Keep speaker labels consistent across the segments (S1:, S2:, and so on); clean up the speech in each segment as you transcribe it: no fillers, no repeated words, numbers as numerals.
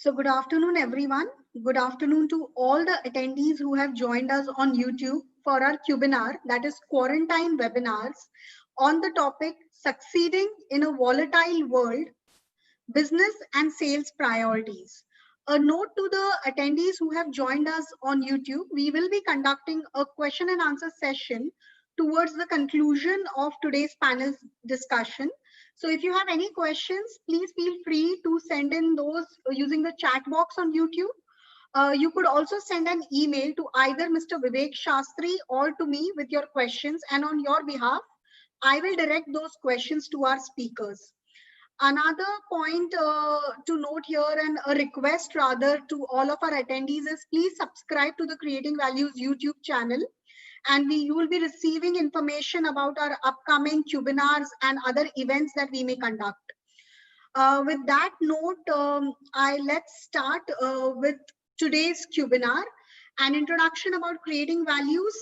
S1: So good afternoon, everyone. Good afternoon to all the attendees who have joined us on YouTube for our webinar, that is quarantine webinars, on the topic Succeeding in a Volatile World, Business and Sales Priorities. A note to the attendees who have joined us on YouTube, we will be conducting a question and answer session towards the conclusion of today's panel discussion. So if you have any questions, please feel free to send in those using the chat box on YouTube. You could also send an email to either Mr. Vivek Shastri or to me with your questions, and on your behalf, I will direct those questions to our speakers. Another point to note here, and a request rather to all of our attendees, is please subscribe to the Creating Values YouTube channel, and you will be receiving information about our upcoming webinars and other events that we may conduct. With that note, let's start with today's webinar, an introduction about creating values.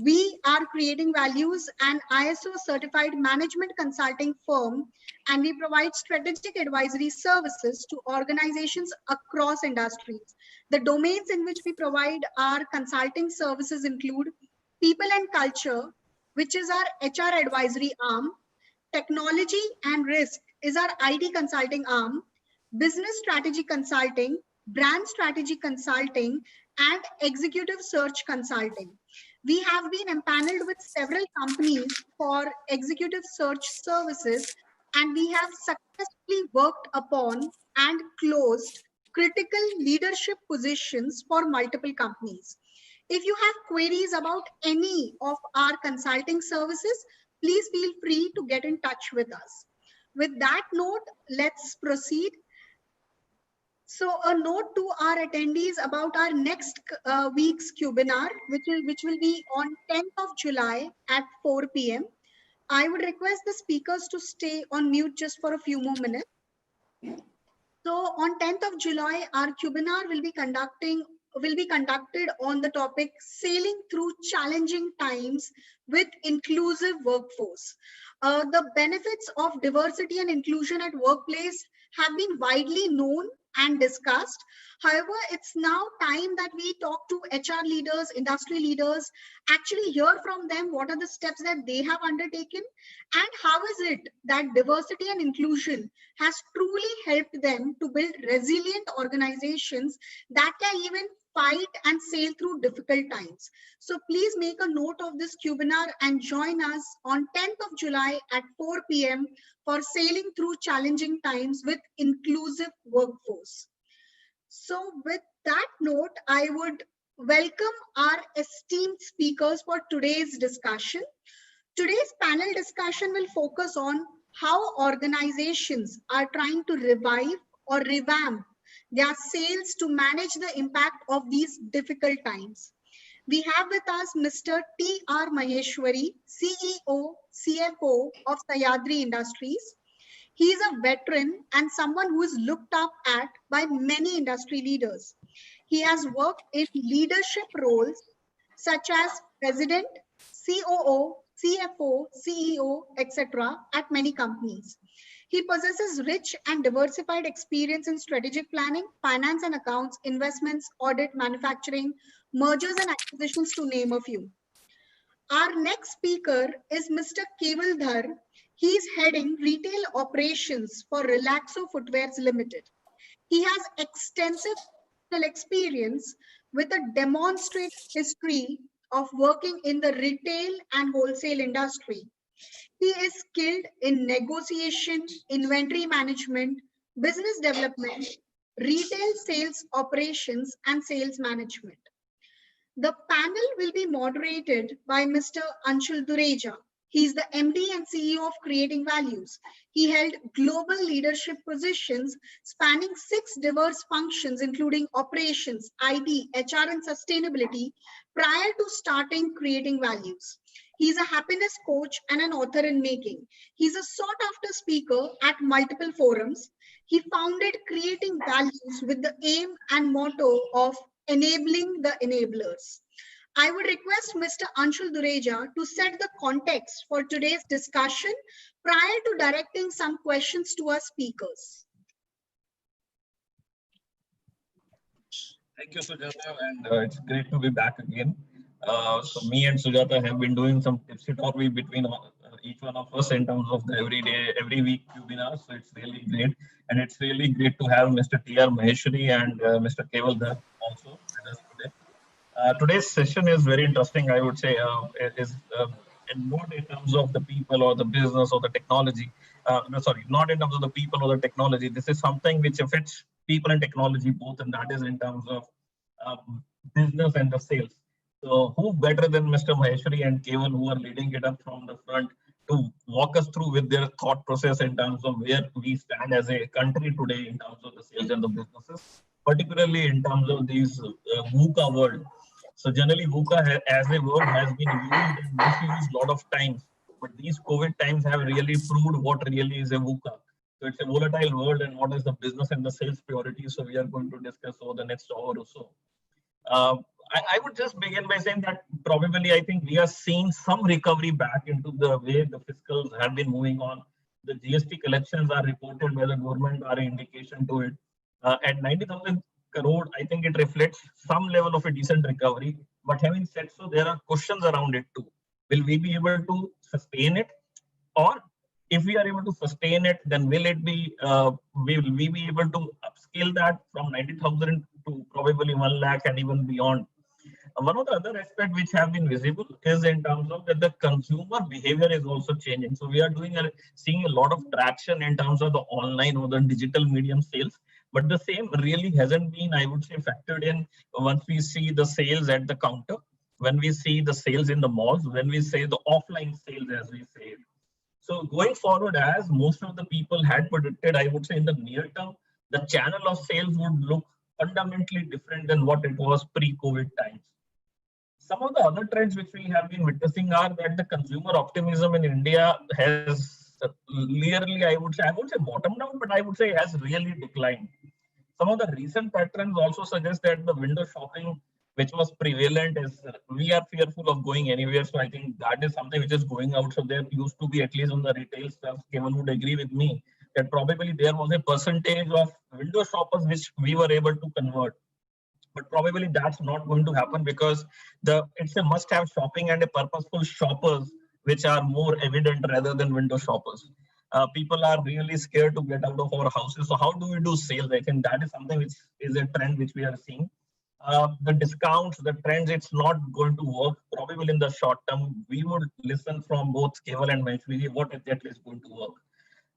S1: We are Creating Values, an ISO certified management consulting firm, and we provide strategic advisory services to organizations across industries. The domains in which we provide our consulting services include people and culture, which is our HR advisory arm, technology and risk is our IT consulting arm, business strategy consulting, brand strategy consulting, and executive search consulting. We have been empaneled with several companies for executive search services, and we have successfully worked upon and closed critical leadership positions for multiple companies. If you have queries about any of our consulting services, please feel free to get in touch with us. With that note, let's proceed. So a note to our attendees about our next week's webinar, which will be on 10th of July at 4 p.m. I would request the speakers to stay on mute just for a few more minutes. So on 10th of July, our webinar will be conducted on the topic Sailing Through Challenging Times with Inclusive Workforce. The benefits of diversity and inclusion at workplace have been widely known and discussed. However, it's now time that we talk to HR leaders, industry leaders, actually hear from them what are the steps that they have undertaken, and how is it that diversity and inclusion has truly helped them to build resilient organizations that can even fight and sail through difficult times. So please make a note of this webinar and join us on 10th of July at 4 p.m. for Sailing Through Challenging Times with Inclusive Workforce. So with that note, I would welcome our esteemed speakers for today's discussion. Today's panel discussion will focus on how organizations are trying to revive or revamp their sales to manage the impact of these difficult times. We have with us Mr. T.R. Maheshwari, CEO, CFO of Sahyadri Industries. He is a veteran and someone who is looked up at by many industry leaders. He has worked in leadership roles such as President, COO, CFO, CEO, etc. at many companies. He possesses rich and diversified experience in strategic planning, finance and accounts, investments, audit, manufacturing, mergers and acquisitions, to name a few. Our next speaker is Mr. Kevaldhar. He is heading retail operations for Relaxo Footwears Limited. He has extensive experience with a demonstrated history of working in the retail and wholesale industry. He is skilled in negotiation, inventory management, business development, retail sales operations, and sales management. The panel will be moderated by Mr. Anshul Dureja. He is the MD and CEO of Creating Values. He held global leadership positions spanning 6 diverse functions, including operations, IT, HR, and sustainability, prior to starting Creating Values. He's a happiness coach and an author in making. He's a sought-after speaker at multiple forums. He founded Creating Values with the aim and motto of enabling the enablers. I would request Mr. Anshul Dureja to set the context for today's discussion prior to directing some questions to our speakers.
S2: Thank you, Sujata, and it's great to be back again. So me and Sujata have been doing some tipsy talky between each one of us in terms of the everyday, every week webinars. So it's really great, and it's really great to have Mr. T.R. Maheshwari and Mr. Keval Dutt also with us today. Today's session is very interesting. I would say it is and not in terms of the people or the business or the technology. No, sorry, not in terms of the people or the technology. This is something which affects people and technology both, and that is in terms of uh, business and the sales. So, who better than Mr. Maheshwari and Keval, who are leading it up from the front, to walk us through with their thought process in terms of where we stand as a country today in terms of the sales and the businesses, particularly in terms of these VUCA world. So generally, VUCA as a word has been used and misused a lot of times, but these COVID times have really proved what really is a VUCA. So it's a volatile world and what is the business and the sales priority. So we are going to discuss over the next hour or so. Uh, I would just begin by saying that probably I think we are seeing some recovery back into the way the fiscals have been moving on. The GST collections are reported by the government are an indication to it. At 90,000 crore, I think it reflects some level of a decent recovery. But having said so, there are questions around it too. Will we be able to sustain it? Or if we are able to sustain it, then will it be, will we be able to upscale that from 90,000 to probably 1 lakh and even beyond? One of the other aspects which have been visible is in terms of that the consumer behavior is also changing. So we are seeing a lot of traction in terms of the online or the digital medium sales, but the same really hasn't been, I would say, factored in once we see the sales at the counter, when we see the sales in the malls, when we say the offline sales, as we say it. So going forward, as most of the people had predicted, I would say in the near term, the channel of sales would look fundamentally different than what it was pre-COVID times. Some of the other trends which we have been witnessing are that the consumer optimism in India has clearly, I would say bottomed out, but I would say has really declined. Some of the recent patterns also suggest that the window shopping, which was prevalent, is we are fearful of going anywhere. So I think that is something which is going out. So there used to be, at least on the retail stuff, Kevin would agree with me that probably there was a percentage of window shoppers which we were able to convert, but probably that's not going to happen because the it's a must have shopping and a purposeful shoppers which are more evident rather than window shoppers. People are really scared to get out of our houses, so how do we do sales? I think that is something which is a trend which we are seeing. The discounts, the trends, it's not going to work probably in the short term. We would listen from both Keval and Maheshwari what exactly is going to work.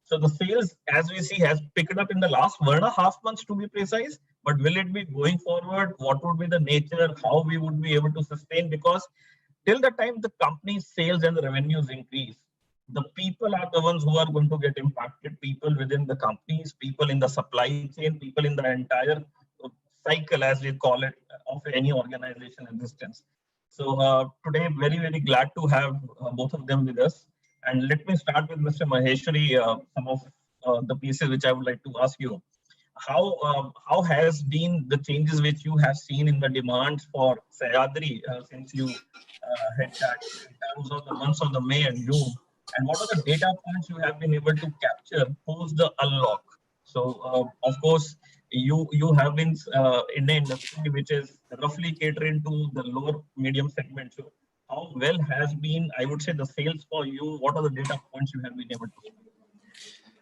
S2: So the sales, as we see, has picked up in the last 1.5 months to be precise. But will it be going forward? What would be the nature? How we would be able to sustain? Because till the time the company's sales and the revenues increase, the people are the ones who are going to get impacted. People within the companies, people in the supply chain, people in the entire cycle, as we call it, of any organization existence. So today, very, very glad to have both of them with us. And let me start with Mr. Maheshwari, some of the pieces which I would like to ask you. How has been the changes which you have seen in the demands for Sahyadri since you hit that in terms of the months of the May and June? And what are the data points you have been able to capture post the unlock? So, of course, you have been in an industry which is roughly catering to the lower medium segment. So, how well has been, I would say, the sales for you? What are the data points you have been able to?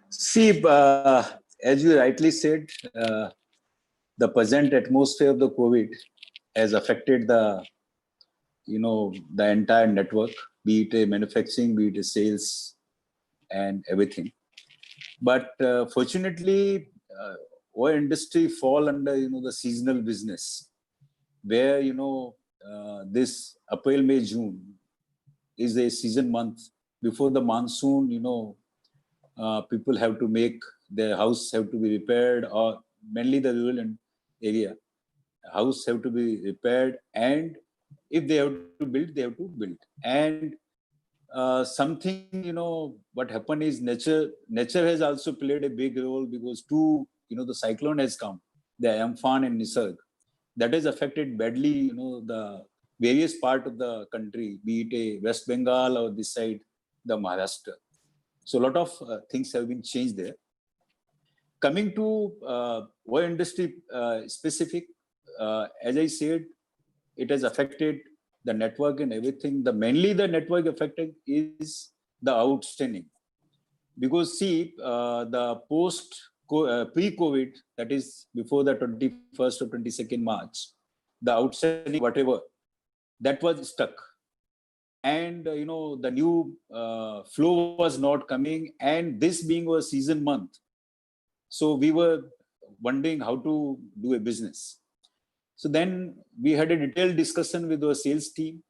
S3: See, as you rightly said, the present atmosphere of the COVID has affected the entire network, be it a manufacturing, be it a sales, and everything. But fortunately, our industry fall under the seasonal business, where this April, May, June is a season month. Before the monsoon, people have to make their house have to be repaired, or mainly the rural area house have to be repaired, and if they have to build, they have to build. And something what happened is nature has also played a big role, because the cyclone has come, the Amphan and Nisarg, that has affected badly the various part of the country, be it a West Bengal or this side, the Maharashtra. So a lot of things have been changed there. Coming to our industry specific, as I said, it has affected the network and everything. Mainly the network affected is the outstanding. Because see, the pre-COVID, that is before the 21st or 22nd March, the outstanding whatever, that was stuck. And the new flow was not coming, and this being a season month, so we were wondering how to do a business. So then we had a detailed discussion with our sales team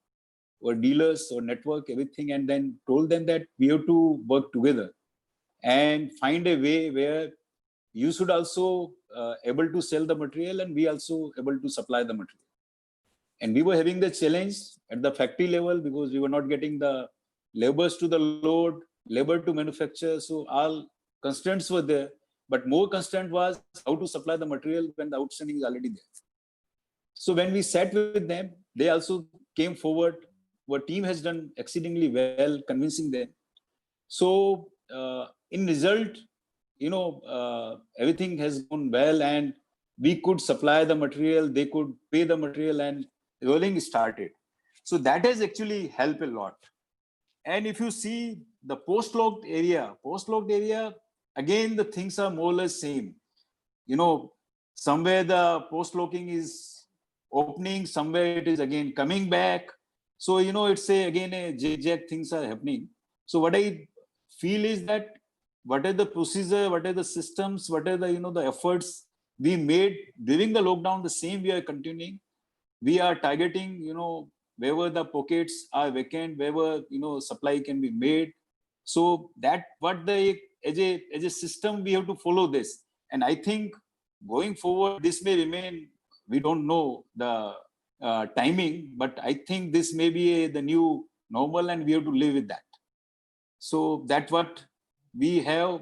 S3: or dealers or network, everything, and then told them that we have to work together and find a way where you should also able to sell the material and we also able to supply the material. And we were having the challenge at the factory level because we were not getting the laborers to the load, labor to manufacture. So all constraints were there, but more constraint was how to supply the material when the outstanding is already there. So when we sat with them, they also came forward. Our team has done exceedingly well convincing them. So in result, everything has gone well and we could supply the material, they could pay the material, and rolling started. So that has actually helped a lot. And if you see the post-locked area, again, the things are more or less same. Somewhere the post-locking is opening, somewhere it is again coming back. So, it's again a zigzag things are happening. So what I feel is that what are the procedure, what are the systems, what are the efforts we made during the lockdown, the same we are continuing. We are targeting, wherever the pockets are vacant, wherever, supply can be made. So that as a system, we have to follow this. And I think going forward, this may remain, we don't know the timing, but I think this may be the new normal and we have to live with that. So that's what we have,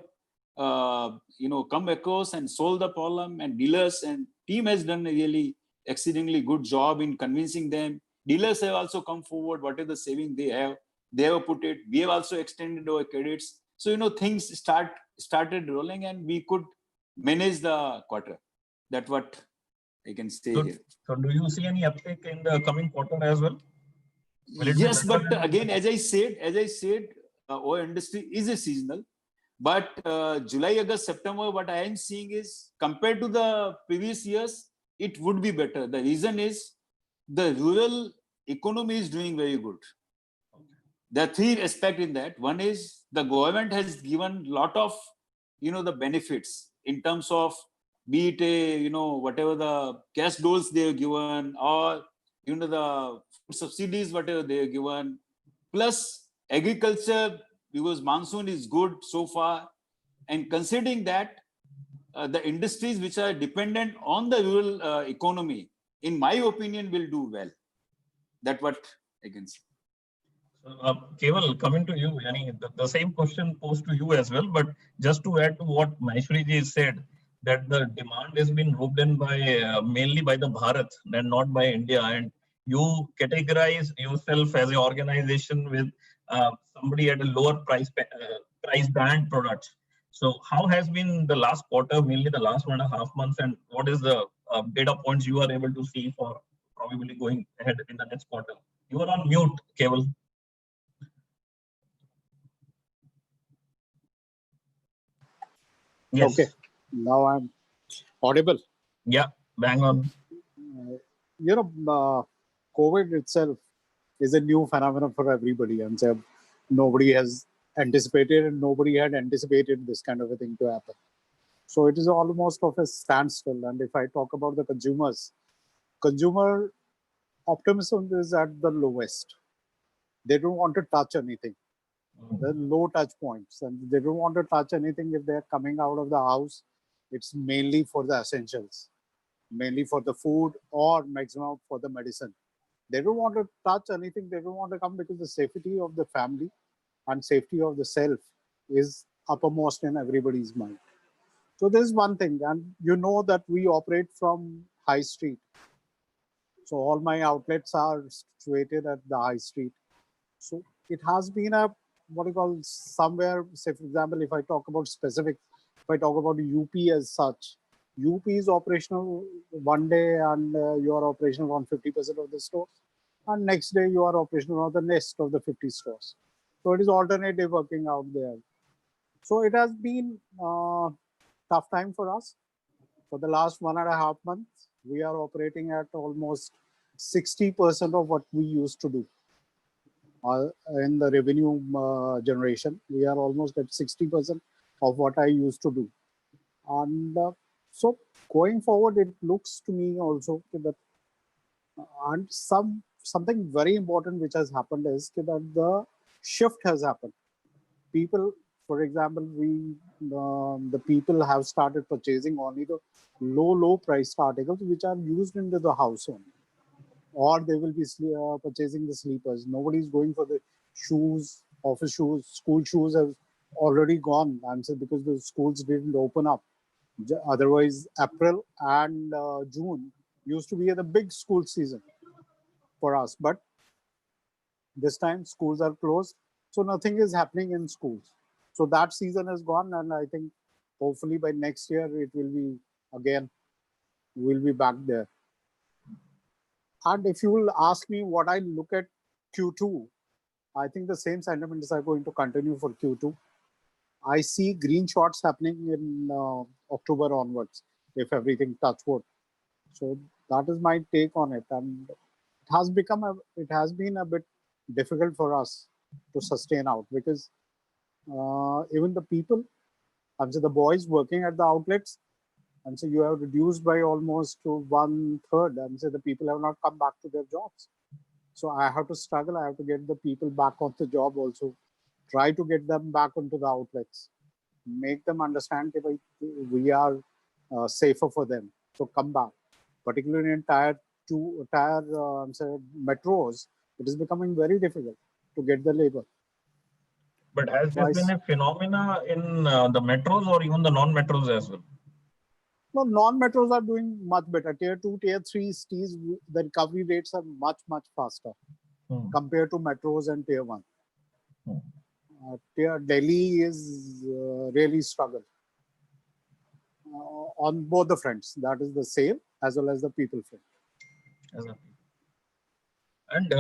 S3: come across and solve the problem, and dealers and team has done a really exceedingly good job in convincing them. Dealers have also come forward, what is the saving they have put it. We have also extended our credits. So, things started rolling and we could manage the quarter. That's what I can say here.
S2: So do you see any uptake in the coming quarter as well?
S3: Yes, but again, as I said, our industry is a seasonal. But July, August, September, what I am seeing is compared to the previous years, it would be better. The reason is the rural economy is doing very good. There are three aspects in that. One is the government has given a lot of, the benefits in terms of be it a, whatever the cash doles they have given, or, the subsidies, whatever they have given, plus agriculture, because monsoon is good so far. And considering that, the industries which are dependent on the rural economy, in my opinion, will do well. That's what I can say.
S2: Keval, coming to you, Yani, the same question posed to you as well, but just to add to what Maheshwari said, that the demand has been roped in by mainly by the Bharat and not by India, and you categorize yourself as an organization with somebody at a lower price band products. So how has been the last quarter, mainly the last 1.5 months, and what is the data points you are able to see for probably going ahead in the next quarter? You are on mute, Keval. Yes.
S4: Okay, now I'm audible.
S2: Yeah, bang on.
S4: COVID itself is a new phenomenon for everybody, and so nobody has anticipated, and nobody had anticipated this kind of a thing to happen. So it is almost of a standstill. And if I talk about the consumer optimism is at the lowest. They don't want to touch anything. The low touch points, and they don't want to touch anything. If they're coming out of the house, it's mainly for the essentials, mainly for the food, or maximum for the medicine. They don't want to touch anything. They don't want to come, because the safety of the family and safety of the self is uppermost in everybody's mind. So this is one thing. And that we operate from high street. So all my outlets are situated at the high street. So it has been a, what you call, somewhere, say for example, if I talk about specific, if I talk about UP as such, UP is operational one day and you are operational on 50% of the stores, and next day you are operational on the rest of the 50 stores. So it is alternative working out there. So it has been tough time for us. For the last 1.5 months, we are operating at almost 60% of what we used to do in the revenue generation. We are almost at 60% of what I used to do. And so going forward, it looks to me also that and something very important which has happened is that the shift has happened. People, for example, the people have started purchasing only the low priced articles which are used into the house only, or they will be purchasing the sleepers. Nobody is going for the shoes, office shoes, school shoes have already gone. I'm saying because the schools didn't open up. Otherwise, April and June used to be the big school season for us, but this time schools are closed, so nothing is happening in schools. So that season is gone, and I think hopefully by next year it will be again, we'll be back there. And if you will ask me what I look at Q2, I think the same sentiments are going to continue for Q2. I see green shots happening in October onwards, if everything touch wood. So that is my take on it, and it has been a bit difficult for us to sustain out because even the people, and so the boys working at the outlets, and so you have reduced by almost to 1/3, and so the people have not come back to their jobs. So I have to struggle. I have to get the people back on the job also. Try to get them back onto the outlets. Make them understand that we are safer for them. So come back. Particularly in tier metros, it is becoming very difficult to get the labor.
S2: But has this been a phenomena in the metros or even the non-metros as well?
S4: No, non-metros are doing much better. Tier 2, Tier 3 cities, the recovery rates are much faster compared to metros and Tier 1. Delhi is really struggled on both the fronts. That is the sale as well as the people front.
S2: And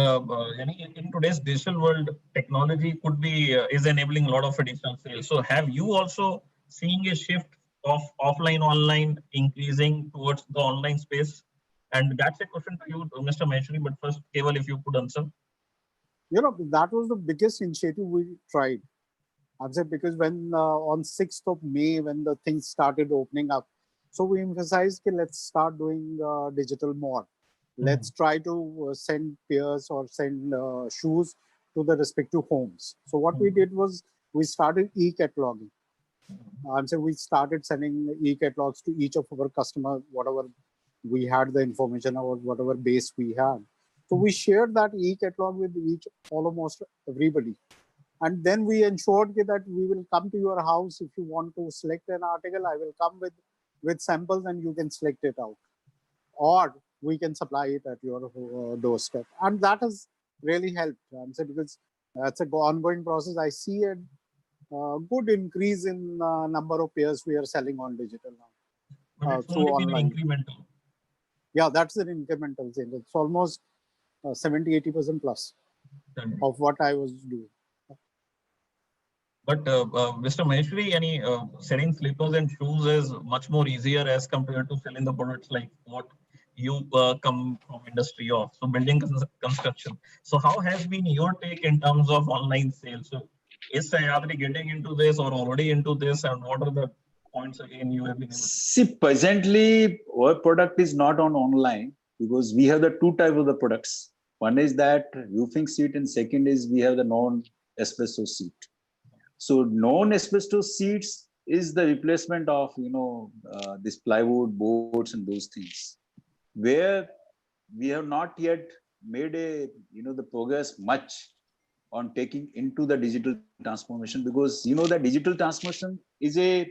S2: in today's digital world, technology could be is enabling a lot of additional sales. So have you also seen a shift of offline online increasing towards the online space? And that's a question to you, Mr. Maheshwari, but first, Keval, if you could answer.
S4: You know, that was the biggest initiative we tried. I've said because when on 6th of May, when the things started opening up, so we emphasized, okay, let's start doing digital more. Let's try to send peers or send shoes to the respective homes. So what we did was we started e-cataloging. So we started sending e-catalogs to each of our customers, whatever we had the information or whatever base we had. So we shared that e-catalog with almost everybody. And then we ensured that we will come to your house. If you want to select an article, I will come with samples and you can select it out. Or we can supply it at your doorstep. And that has really helped. Because that's an ongoing process. I see a good increase in number of pairs we are selling on digital now.
S2: But it's only been incremental.
S4: Yeah, that's an incremental thing. It's almost 70-80% plus of what I was doing.
S2: But Mr. Maheshwari, selling slippers and shoes is much more easier as compared to selling the products like what you come from industry of, so building construction. So how has been your take in terms of online sales? So is Sahyadri getting into this or already into this, and what are the points again you have been able to...
S3: See, presently our product is not on online because we have the two types of the products. One is that roofing seat and second is we have the non-asbestos seat. So non-asbestos seats is the replacement of this plywood, boards and those things, where we have not yet made the progress much on taking into the digital transformation, because the digital transformation is a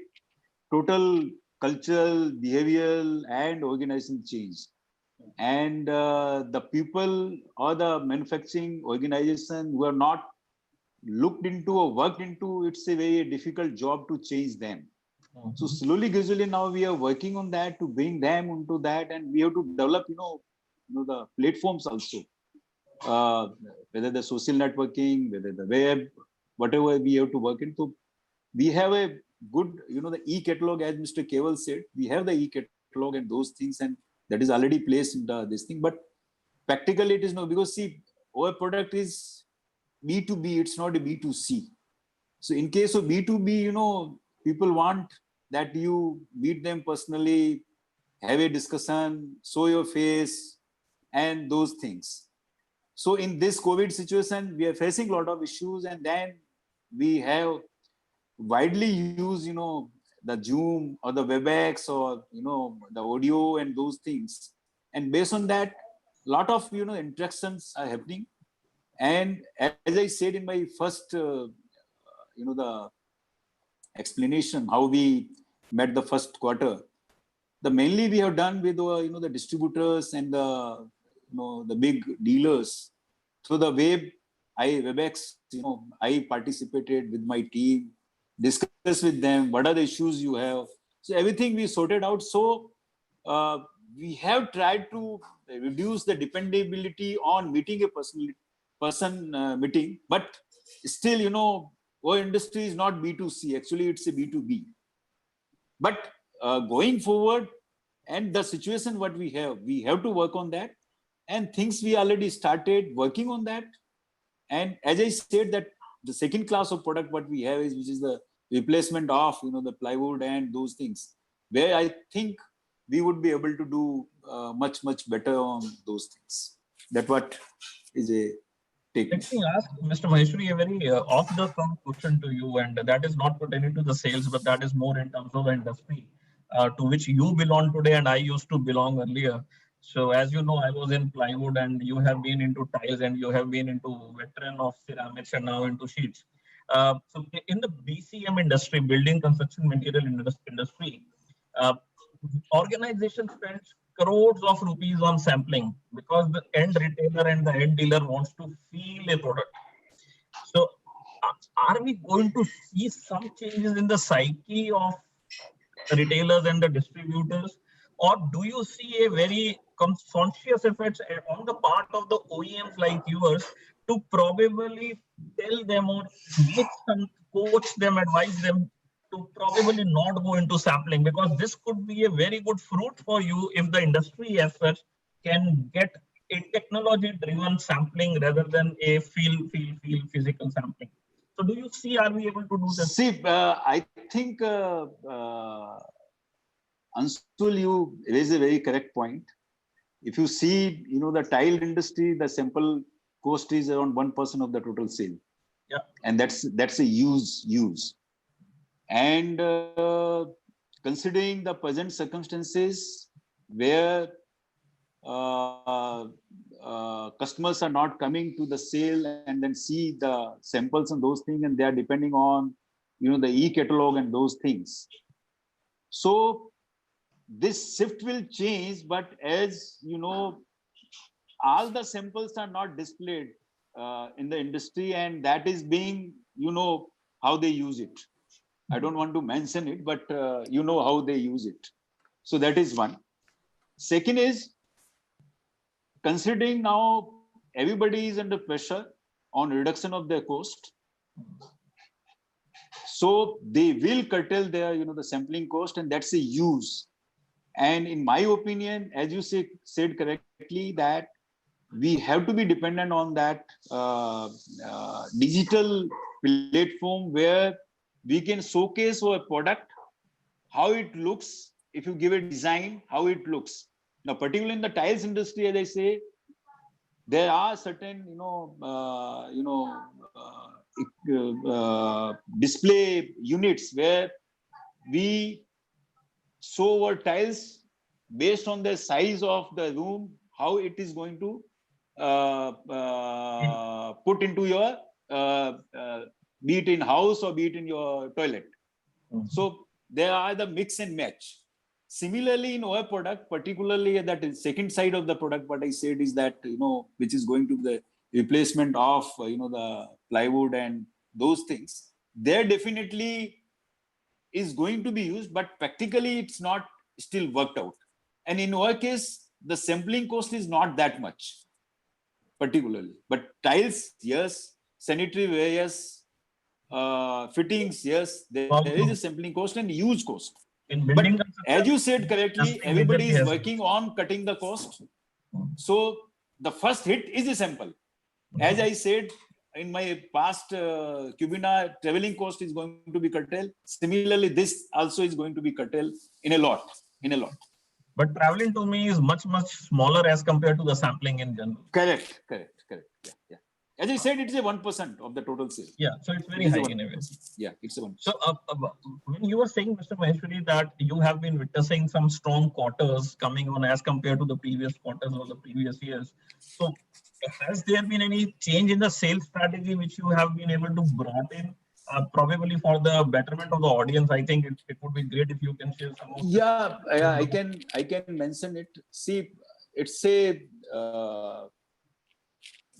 S3: total cultural, behavioral and organizational change. And the people or the manufacturing organization who are not looked into or worked into, it's a very difficult job to change them. So slowly, gradually, now we are working on that to bring them into that, and we have to develop, the platforms also, whether the social networking, whether the web, whatever we have to work into. We have a good, the e-catalog, as Mr. Keval said, we have the e-catalog and those things, and that is already placed in this thing. But practically, it is no, because see, our product is B2B, it's not a B2C. So in case of B2B, people want that you meet them personally, have a discussion, show your face, and those things. So in this COVID situation, we are facing a lot of issues, and then we have widely used, the Zoom or the WebEx or, the audio and those things. And based on that, a lot of, interactions are happening. And as I said in my first, the explanation, how we met the first quarter, the mainly we have done with, the distributors and the big dealers through the WebEx, I participated with my team, discuss with them, what are the issues you have. So everything we sorted out. So we have tried to reduce the dependability on meeting a person meeting, but still, our industry is not B2C, actually it's a B2B. But going forward, and the situation what we have to work on that, and things we already started working on that. And as I said, that the second class of product what we have is, which is the replacement of, the plywood and those things, where I think we would be able to do much better on those things. That what is a take.
S2: Let me ask Mr. Maheshwari a very off-the-cuff question to you, and that is not pertaining to the sales, but that is more in terms of the industry to which you belong today, and I used to belong earlier. So, as you know, I was in plywood, and you have been into tiles, and you have been into veteran of ceramics, and now into sheets. So, in the BCM industry, building construction material industry, uh, organization spends crores of rupees on sampling because the end retailer and the end dealer wants to feel a product. So, are we going to see some changes in the psyche of the retailers and the distributors, or do you see a very conscious effort on the part of the OEMs like yours to probably tell them or make some coach them, advise them to probably not go into sampling, because this could be a very good fruit for you if the industry as such can get a technology driven sampling rather than a feel physical sampling. So do you see, are we able to do this?
S3: See, I think Anshul, you raise a very correct point. If you see, the tile industry, the sample cost is around 1% of the total sale.
S2: Yeah.
S3: And that's a use. And considering the present circumstances where customers are not coming to the sale and then see the samples and those things, and they are depending on, the e-catalog and those things. So this shift will change, but as you know, all the samples are not displayed in the industry, and that is being, how they use it. I don't want to mention it, but how they use it. So that is one. Second is, considering now everybody is under pressure on reduction of their cost, so they will curtail their, the sampling cost, and that's a use. And in my opinion, as you said correctly, that we have to be dependent on that digital platform where we can showcase our product, how it looks. If you give a design, how it looks. Now, particularly in the tiles industry, as I say, there are certain, display units where we show our tiles based on the size of the room, how it is going to put into your, be it in house or be it in your toilet. Mm-hmm. So there are the mix and match. Similarly, in our product, particularly that second side of the product, what I said is that, which is going to the replacement of, the plywood and those things, there definitely is going to be used, but practically it's not still worked out. And in our case, the sampling cost is not that much, particularly. But tiles, yes. Sanitary ware, yes. Fittings, yes. There is a sampling cost and huge cost.
S2: In
S3: But
S2: building
S3: as you said correctly, everybody is working on cutting the cost. So the first hit is a sample. As I said, in my past Cubina, traveling cost is going to be curtailed. Similarly, this also is going to be curtailed in a lot.
S2: But traveling to me is much smaller as compared to the sampling in general.
S3: Correct. Yeah. As I said, it's a 1% of the total sale.
S2: Yeah, so it's very high in a way.
S3: Yeah, it's a 1%.
S2: So when you were saying, Mr. Maheshwari, that you have been witnessing some strong quarters coming on as compared to the previous quarters or the previous years. So has there been any change in the sales strategy which you have been able to brought in? Probably for the betterment of the audience, I think it would be great if you can share some of
S3: Yeah, I can mention it. See, it's a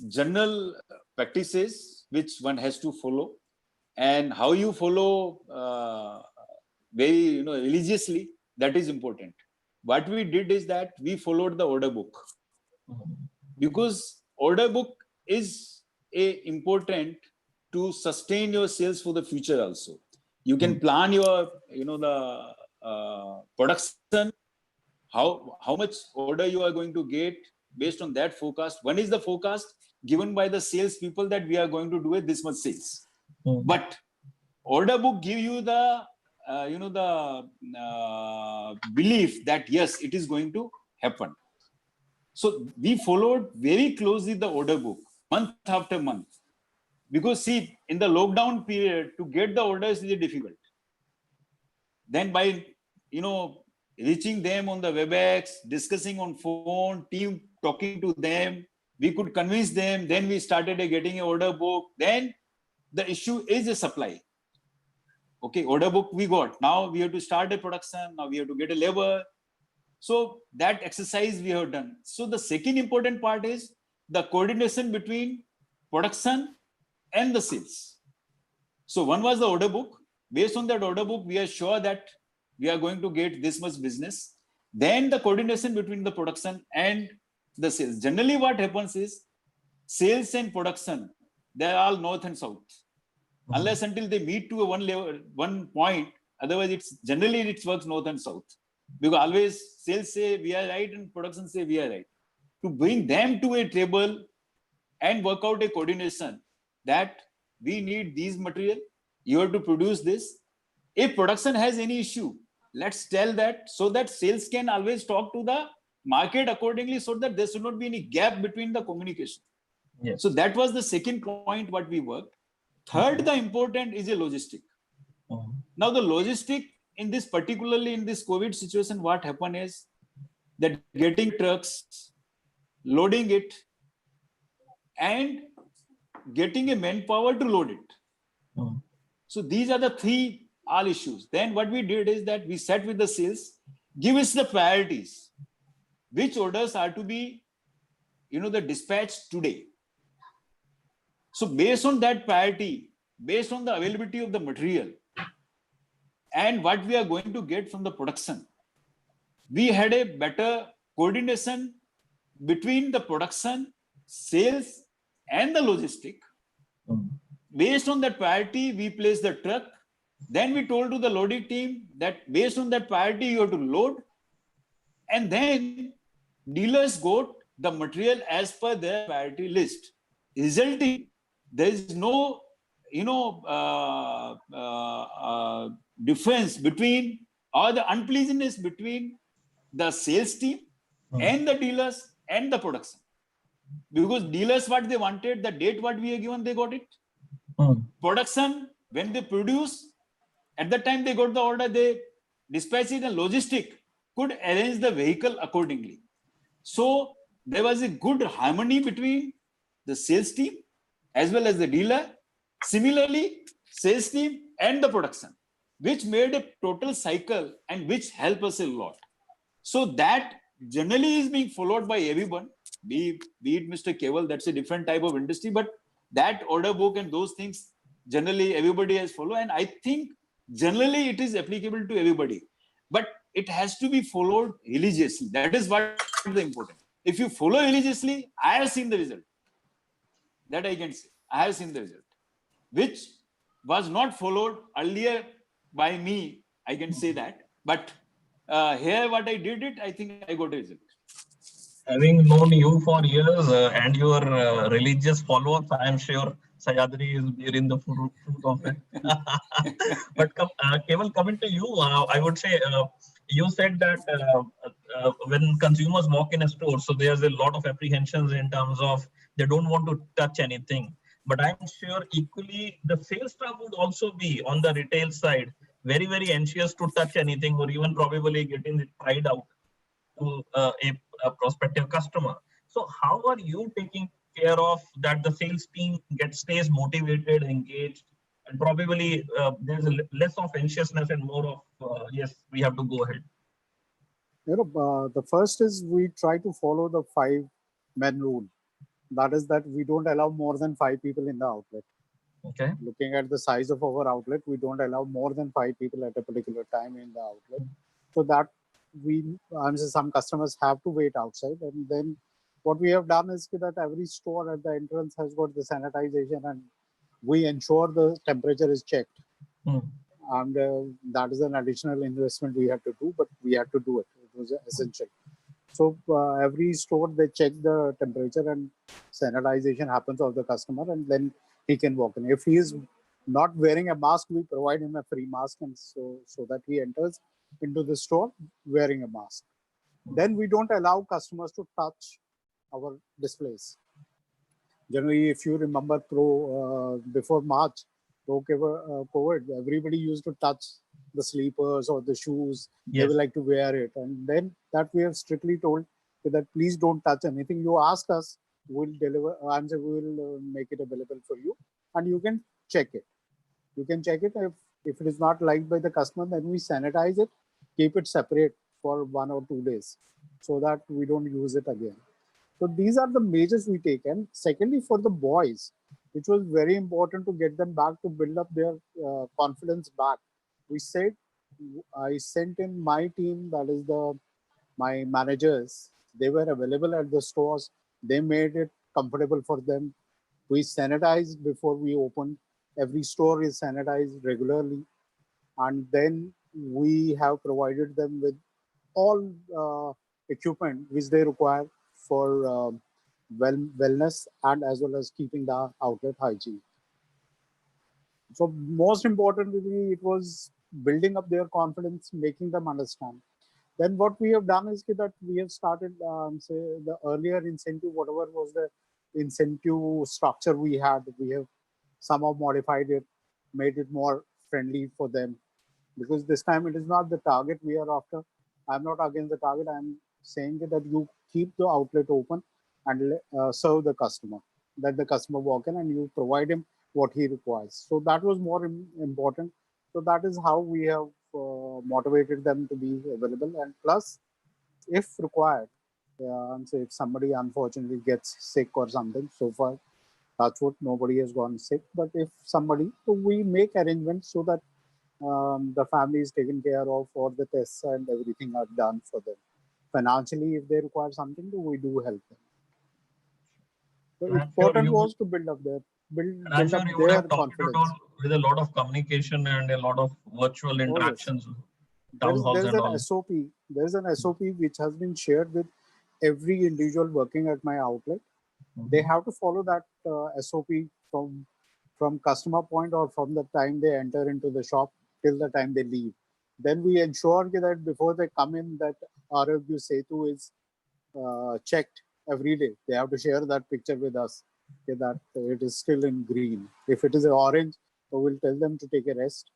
S3: general practices which one has to follow, and how you follow very religiously, that is important. What we did is that we followed the order book, because order book is important to sustain your sales for the future also. You can plan your the production, how much order you are going to get based on that forecast. One is the forecast given by the sales people that we are going to do this much sales. But order book give you the belief that yes, it is going to happen. So we followed very closely the order book month after month, because see, in the lockdown period, to get the orders is difficult. Then by reaching them on the WebEx, discussing on phone, team talking to them, we could convince them. Then we started getting an order book. Then the issue is a supply. Okay, order book we got. Now we have to start a production. Now we have to get a labor. So that exercise we have done. So the second important part is the coordination between production and the sales. So one was the order book. Based on that order book, we are sure that we are going to get this much business. Then the coordination between the production and the sales. Generally what happens is sales and production, they are all north and south. Unless until they meet to a one point, otherwise it works north and south. Because always sales say we are right and production say we are right. To bring them to a table and work out a coordination that we need these material, you have to produce this. If production has any issue, let's tell that, so that sales can always talk to the market accordingly, so that there should not be any gap between the communication.
S2: Yes.
S3: So that was the second point what we worked. Third, the important is a logistic. Now the logistic in this, particularly in this COVID situation, what happened is that getting trucks, loading it, and getting a manpower to load it. So these are the three all issues. Then what we did is that we sat with the sales, give us the priorities, which orders are to be, the dispatched today. So based on that priority, based on the availability of the material and what we are going to get from the production, we had a better coordination between the production, sales, and the logistic. Based on that priority, we placed the truck. Then we told to the loading team that based on that priority, you have to load. And then dealers got the material as per their priority list. Resulting, there is no, difference between, or the unpleasantness between the sales team and the dealers and the production. Because dealers, what they wanted, the date what we are given, they got it. Production, when they produce, at the time they got the order, they dispatch it, and logistic could arrange the vehicle accordingly. So there was a good harmony between the sales team as well as the dealer. Similarly, sales team and the production, which made a total cycle and which helped us a lot. So that generally is being followed by everyone, be it Mr. Keval, that's a different type of industry, but that order book and those things generally everybody has followed. And I think Generally, it is applicable to everybody, but it has to be followed religiously. That is what the important. If you follow religiously, I have seen the result. That I can say. I have seen the result, which was not followed earlier by me. I can say that. But here, what I did it, I think I got a result.
S2: Having known you for years and your religious followers, I am sure Sahyadri is bearing the fruit of it. But Keval, coming to you, I would say you said that when consumers walk in a store, so there's a lot of apprehensions in terms of they don't want to touch anything. But I'm sure equally the sales staff would also be on the retail side very, very anxious to touch anything or even probably getting it tried out to a prospective customer. So how are you taking care of that the sales team stays motivated, engaged, and probably there's less of anxiousness and more of, yes, we have to go ahead.
S4: The first is we try to follow the 5-men rule. That is that we don't allow more than 5 people in the outlet.
S2: Okay.
S4: Looking at the size of our outlet, we don't allow more than 5 people at a particular time in the outlet. So that some customers have to wait outside. And then what we have done is that every store at the entrance has got the sanitization, and we ensure the temperature is checked. And that is an additional investment we have to do, but we had to do it. It was essential. So every store, they check the temperature and sanitization happens of the customer, and then he can walk in. If he is not wearing a mask, we provide him a free mask, and so that he enters into the store wearing a mask. Then we don't allow customers to touch our displays. Generally, if you remember before March, COVID, everybody used to touch the sleepers or the shoes. Yes. They would like to wear it. And then that we have strictly told that please don't touch anything. You ask us, we'll deliver, and we will make it available for you. And you can check it. You can check it. If it is not liked by the customer, then we sanitize it, keep it separate for 1 or 2 days so that we don't use it again. So these are the measures we take. And secondly, for the boys, which was very important to get them back to build up their confidence back. I sent in my team, that is my managers. They were available at the stores. They made it comfortable for them. We sanitized before we opened. Every store is sanitized regularly. And then we have provided them with all equipment which they require for wellness and as well as keeping the outlet hygiene. So most importantly, it was building up their confidence, making them understand. Then what we have done is that we have started, say, the earlier incentive, whatever was the incentive structure we had, we have somehow modified it, made it more friendly for them. Because this time it is not the target we are after. I'm not against the target. I'm saying that you keep the outlet open and serve the customer. Let the customer walk in and you provide him what he requires. So that was more important. So that is how we have motivated them to be available. And plus, if required, say if somebody unfortunately gets sick or something, so far, touch wood, nobody has gone sick. But if somebody, so we make arrangements so that the family is taken care of, or the tests and everything are done for them. Financially, if they require something, we do help them. So important was to build up their confidence.
S2: With a lot of communication and a lot of virtual interactions.
S4: There's an SOP. There's an SOP which has been shared with every individual working at my outlet. Mm-hmm. They have to follow that SOP from customer point or from the time they enter into the shop till the time they leave. Then we ensure that before they come in, that Arogya Setu is checked every day. They have to share that picture with us, that it is still in green. If it is orange, so we'll tell them to take a rest.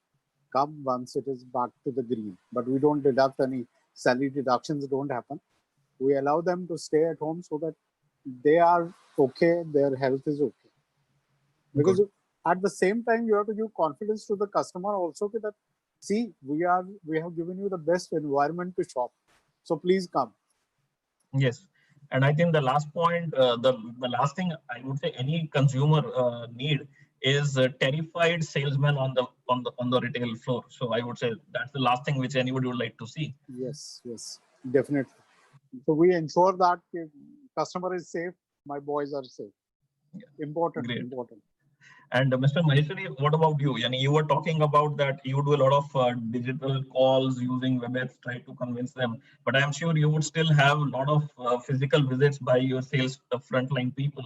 S4: Come once it is back to the green. But we don't deduct any salary deductions, don't happen. We allow them to stay at home so that they are okay, their health is okay. Because at the same time, you have to give confidence to the customer also that, see, we have given you the best environment to shop. So please come.
S2: Yes. And I think the last point, the last thing I would say any consumer need is terrified salesmen on the retail floor. So I would say that's the last thing which anybody would like to see.
S4: Yes, yes, definitely. So we ensure that the customer is safe, my boys are safe. Important,
S2: Great.
S4: important.
S2: And Mr. Maheshwari, what about you? Yani, you were talking about that you do a lot of digital calls using WebEx, try to convince them. But I'm sure you would still have a lot of physical visits by your sales frontline people.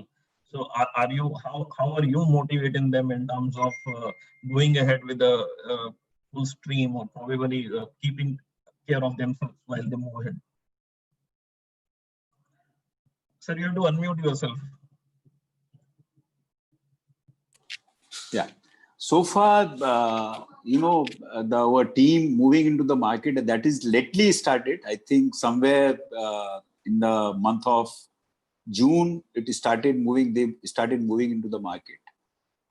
S2: So are you how are you motivating them in terms of going ahead with a full stream, or probably keeping care of themselves while they move ahead? Sir, you have to unmute yourself.
S3: Yeah. So far, our team moving into the market, that is lately started. I think somewhere in the month of June, it started moving. They started moving into the market,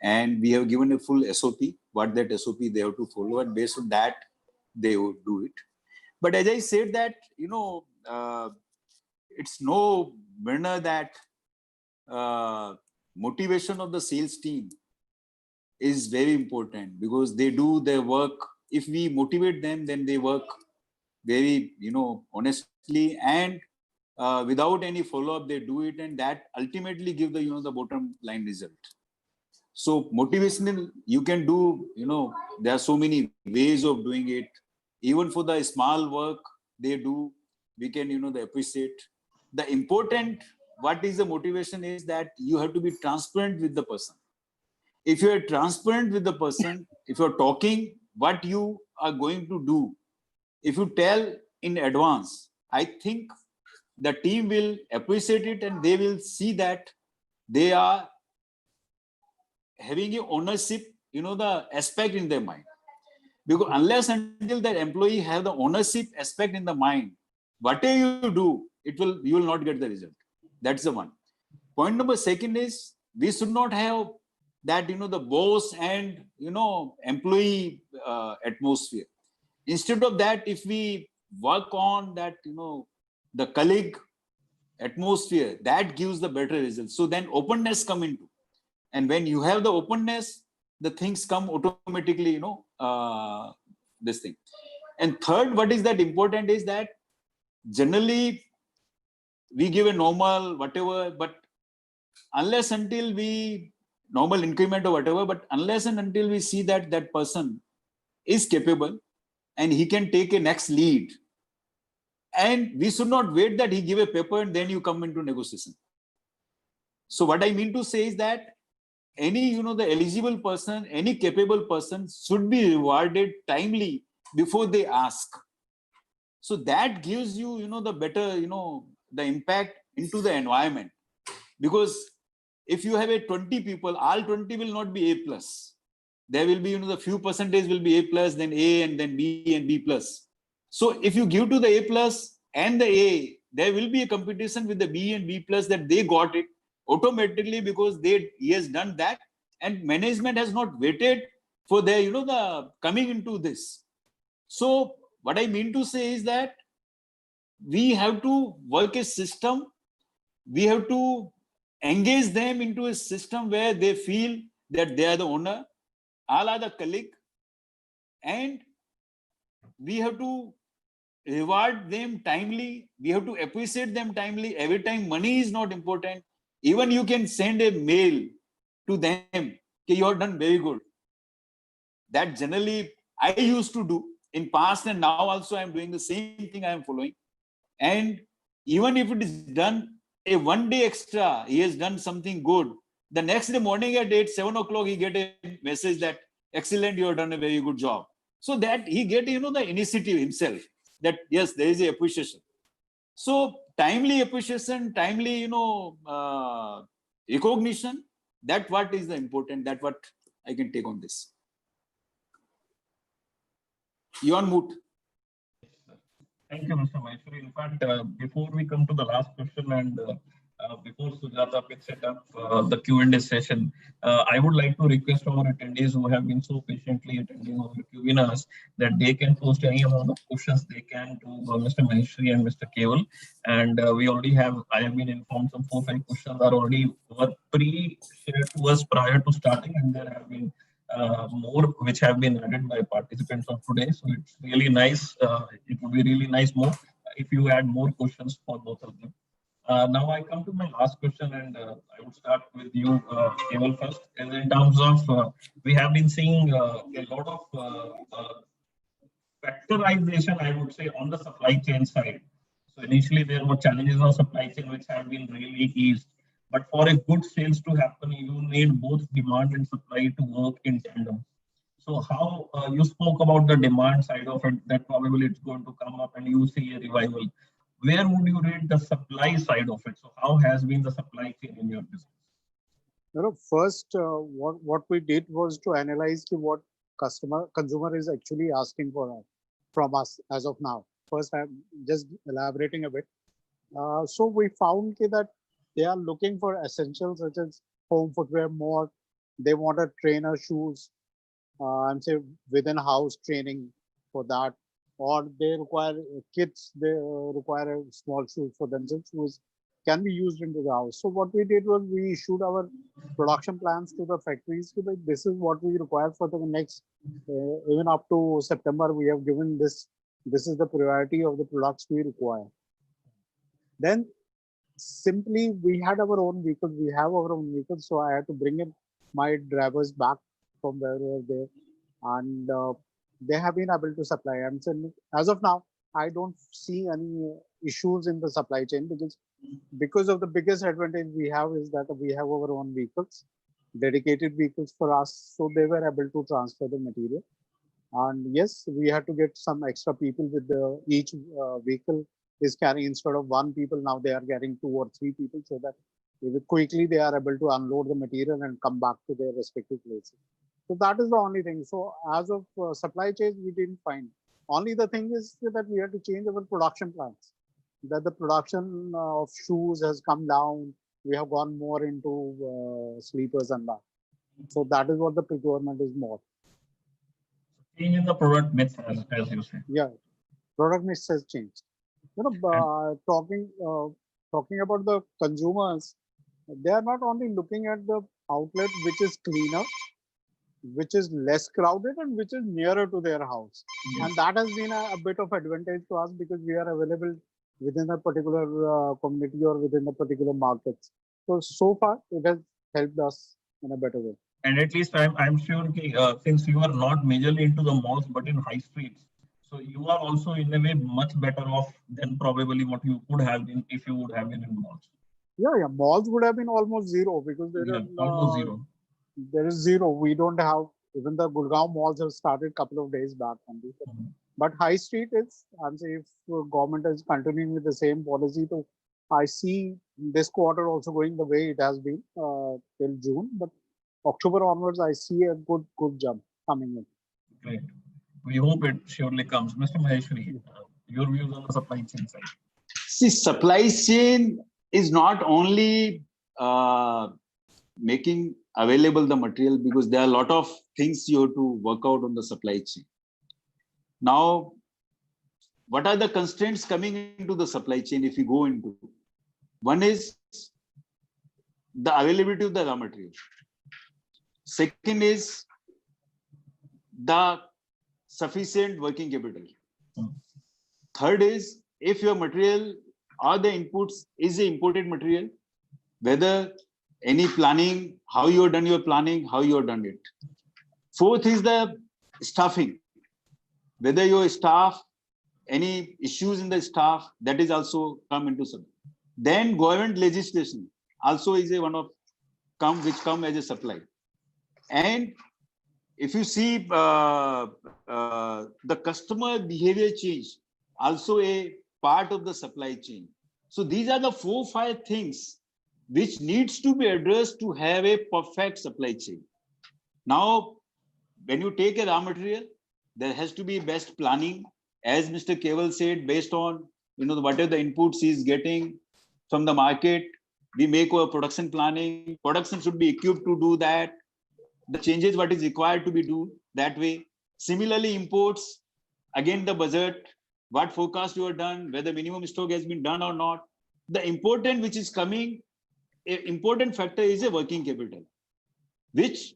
S3: and we have given a full SOP. What that SOP they have to follow, and based on that, they would do it. But as I said that, it's no winner that motivation of the sales team is very important, because they do their work. If we motivate them, then they work very, honestly, and without any follow-up, they do it, and that ultimately give the, the bottom line result. So motivational, you can do, there are so many ways of doing it. Even for the small work they do, we can, they appreciate. The important, what is the motivation is that you have to be transparent with the person. If you are transparent with the person, if you're talking what you are going to do, if you tell in advance, I think the team will appreciate it, and they will see that they are having a ownership, the aspect in their mind. Because unless until that employee have the ownership aspect in the mind, whatever you do, you will not get the result. That's the one. Point number second is, we should not have that, the boss and, employee atmosphere. Instead of that, if we work on that, the colleague atmosphere, that gives the better results. So then openness come into, and when you have the openness, the things come automatically, this thing. And third, what is that important is that generally we give a normal whatever, but unless until we normal increment or whatever, but unless and until we see that that person is capable and he can take a next lead, and we should not wait that he give a paper and then you come into negotiation. So what I mean to say is that any, the eligible person, any capable person should be rewarded timely before they ask. So that gives you, the better, the impact into the environment. Because if you have a 20 people, all 20 will not be A plus. There will be, the few percentage will be A plus, then A, and then B and B plus. So if you give to the A plus and the A, there will be a competition with the B and B plus, that they got it automatically because he has done that, and management has not waited for their, the coming into this. So what I mean to say is that we have to work a system. We have to engage them into a system where they feel that they are the owner, all are the colleague, and we have to reward them timely. We have to appreciate them timely. Every time money is not important. Even you can send a mail to them, okay, you have done very good. That generally I used to do in past, and now also I'm doing the same thing I am following. And even if it is done a 1 day extra, he has done something good. The next day morning at 7 o'clock, he get a message that, excellent, you have done a very good job. So that he get, the initiative himself, that yes, there is a appreciation. So timely appreciation, timely, recognition, that what is the important, that what I can take on this. You on mute.
S2: Thank you, Mr. Maheshwari. In fact, before we come to the last question, and before Sujata picks it up, the Q&A session, I would like to request our attendees who have been so patiently attending our webinars that they can post any amount of questions they can to Mr. Maheshwari and Mr. Keval. And I have been informed some 4-5 questions were pre-shared to us prior to starting, and there have been more which have been added by participants of today. So it's really nice. It would be really nice more if you add more questions for both of them. Now I come to my last question, and I would start with you, Keval, first. And in terms of, we have been seeing a lot of factorization, I would say, on the supply chain side. So initially there were challenges on supply chain which have been really eased. But for a good sales to happen, you need both demand and supply to work in tandem. So how you spoke about the demand side of it, that probably it's going to come up and you see a revival. Where would you rate the supply side of it? So how has been the supply chain in your business?
S4: First, what we did was to analyze what consumer is actually asking for from us as of now. First, I'm just elaborating a bit. So we found that they are looking for essentials such as home footwear more. They wanted trainer shoes, and say within house training for that, or they require kids. They require a small shoes for themselves, which can be used into the house. So what we did was we issued our production plans to the factories. So that this is what we require for the next, even up to September. We have given this. This is the priority of the products we require. Then simply we had our own vehicles. We have our own vehicles. So I had to bring in my drivers back from where they were there, and they have been able to supply. And so as of now, I don't see any issues in the supply chain because of the biggest advantage we have is that we have our own vehicles, dedicated vehicles for us. So they were able to transfer the material. And yes, we had to get some extra people with each vehicle is carrying, instead of 1 people, now they are getting 2 or 3 people, so that quickly they are able to unload the material and come back to their respective places. So that is the only thing. So as of supply chain, we didn't find. Only the thing is that we had to change our production plans. That the production of shoes has come down. We have gone more into sleepers and that. So that is what the procurement is more.
S2: Change in the product mix, as you say.
S4: Yeah, product mix has changed. Talking about the consumers, they are not only looking at the outlet which is cleaner, which is less crowded, and which is nearer to their house. Yes. And that has been a bit of advantage to us because we are available within a particular community or within a particular markets. So far, it has helped us in a better way.
S2: And at least I'm sure since you are not majorly into the malls but in high streets, so you are also in a way much better off than probably what you could have been if you would have been in malls.
S4: Yeah. Malls would have been almost zero because
S2: almost zero.
S4: There is zero. We don't have, even the Gurgaon malls have started a couple of days back. But high street is, I'm saying, if government is continuing with the same policy, so I see this quarter also going the way it has been till June. But October onwards, I see a good jump coming in.
S2: Great. We hope it surely comes. Mr. Maheshwari, your views on the supply chain side?
S3: See, supply chain is not only making available the material, because there are a lot of things you have to work out on the supply chain. Now, what are the constraints coming into the supply chain if you go into? One is the availability of the raw material. Second is the sufficient working capital. Third is if your material or the inputs is the imported material, whether any planning, how you have done your planning, how you have done it. Fourth is the staffing, whether your staff, any issues in the staff, that is also come into some. Then government legislation also is one of which come as a supply. And if you see the customer behavior change, also a part of the supply chain. So these are the 4-5 things which needs to be addressed to have a perfect supply chain. Now, when you take a raw material, there has to be best planning, as Mr. Keval said, based on whatever the inputs he is getting from the market, We make our production planning. Production should be equipped to do that. The changes what is required to be do that way. Similarly, imports, again the budget, what forecast you have done, whether minimum stock has been done or not. The important which is coming, important factor is a working capital, which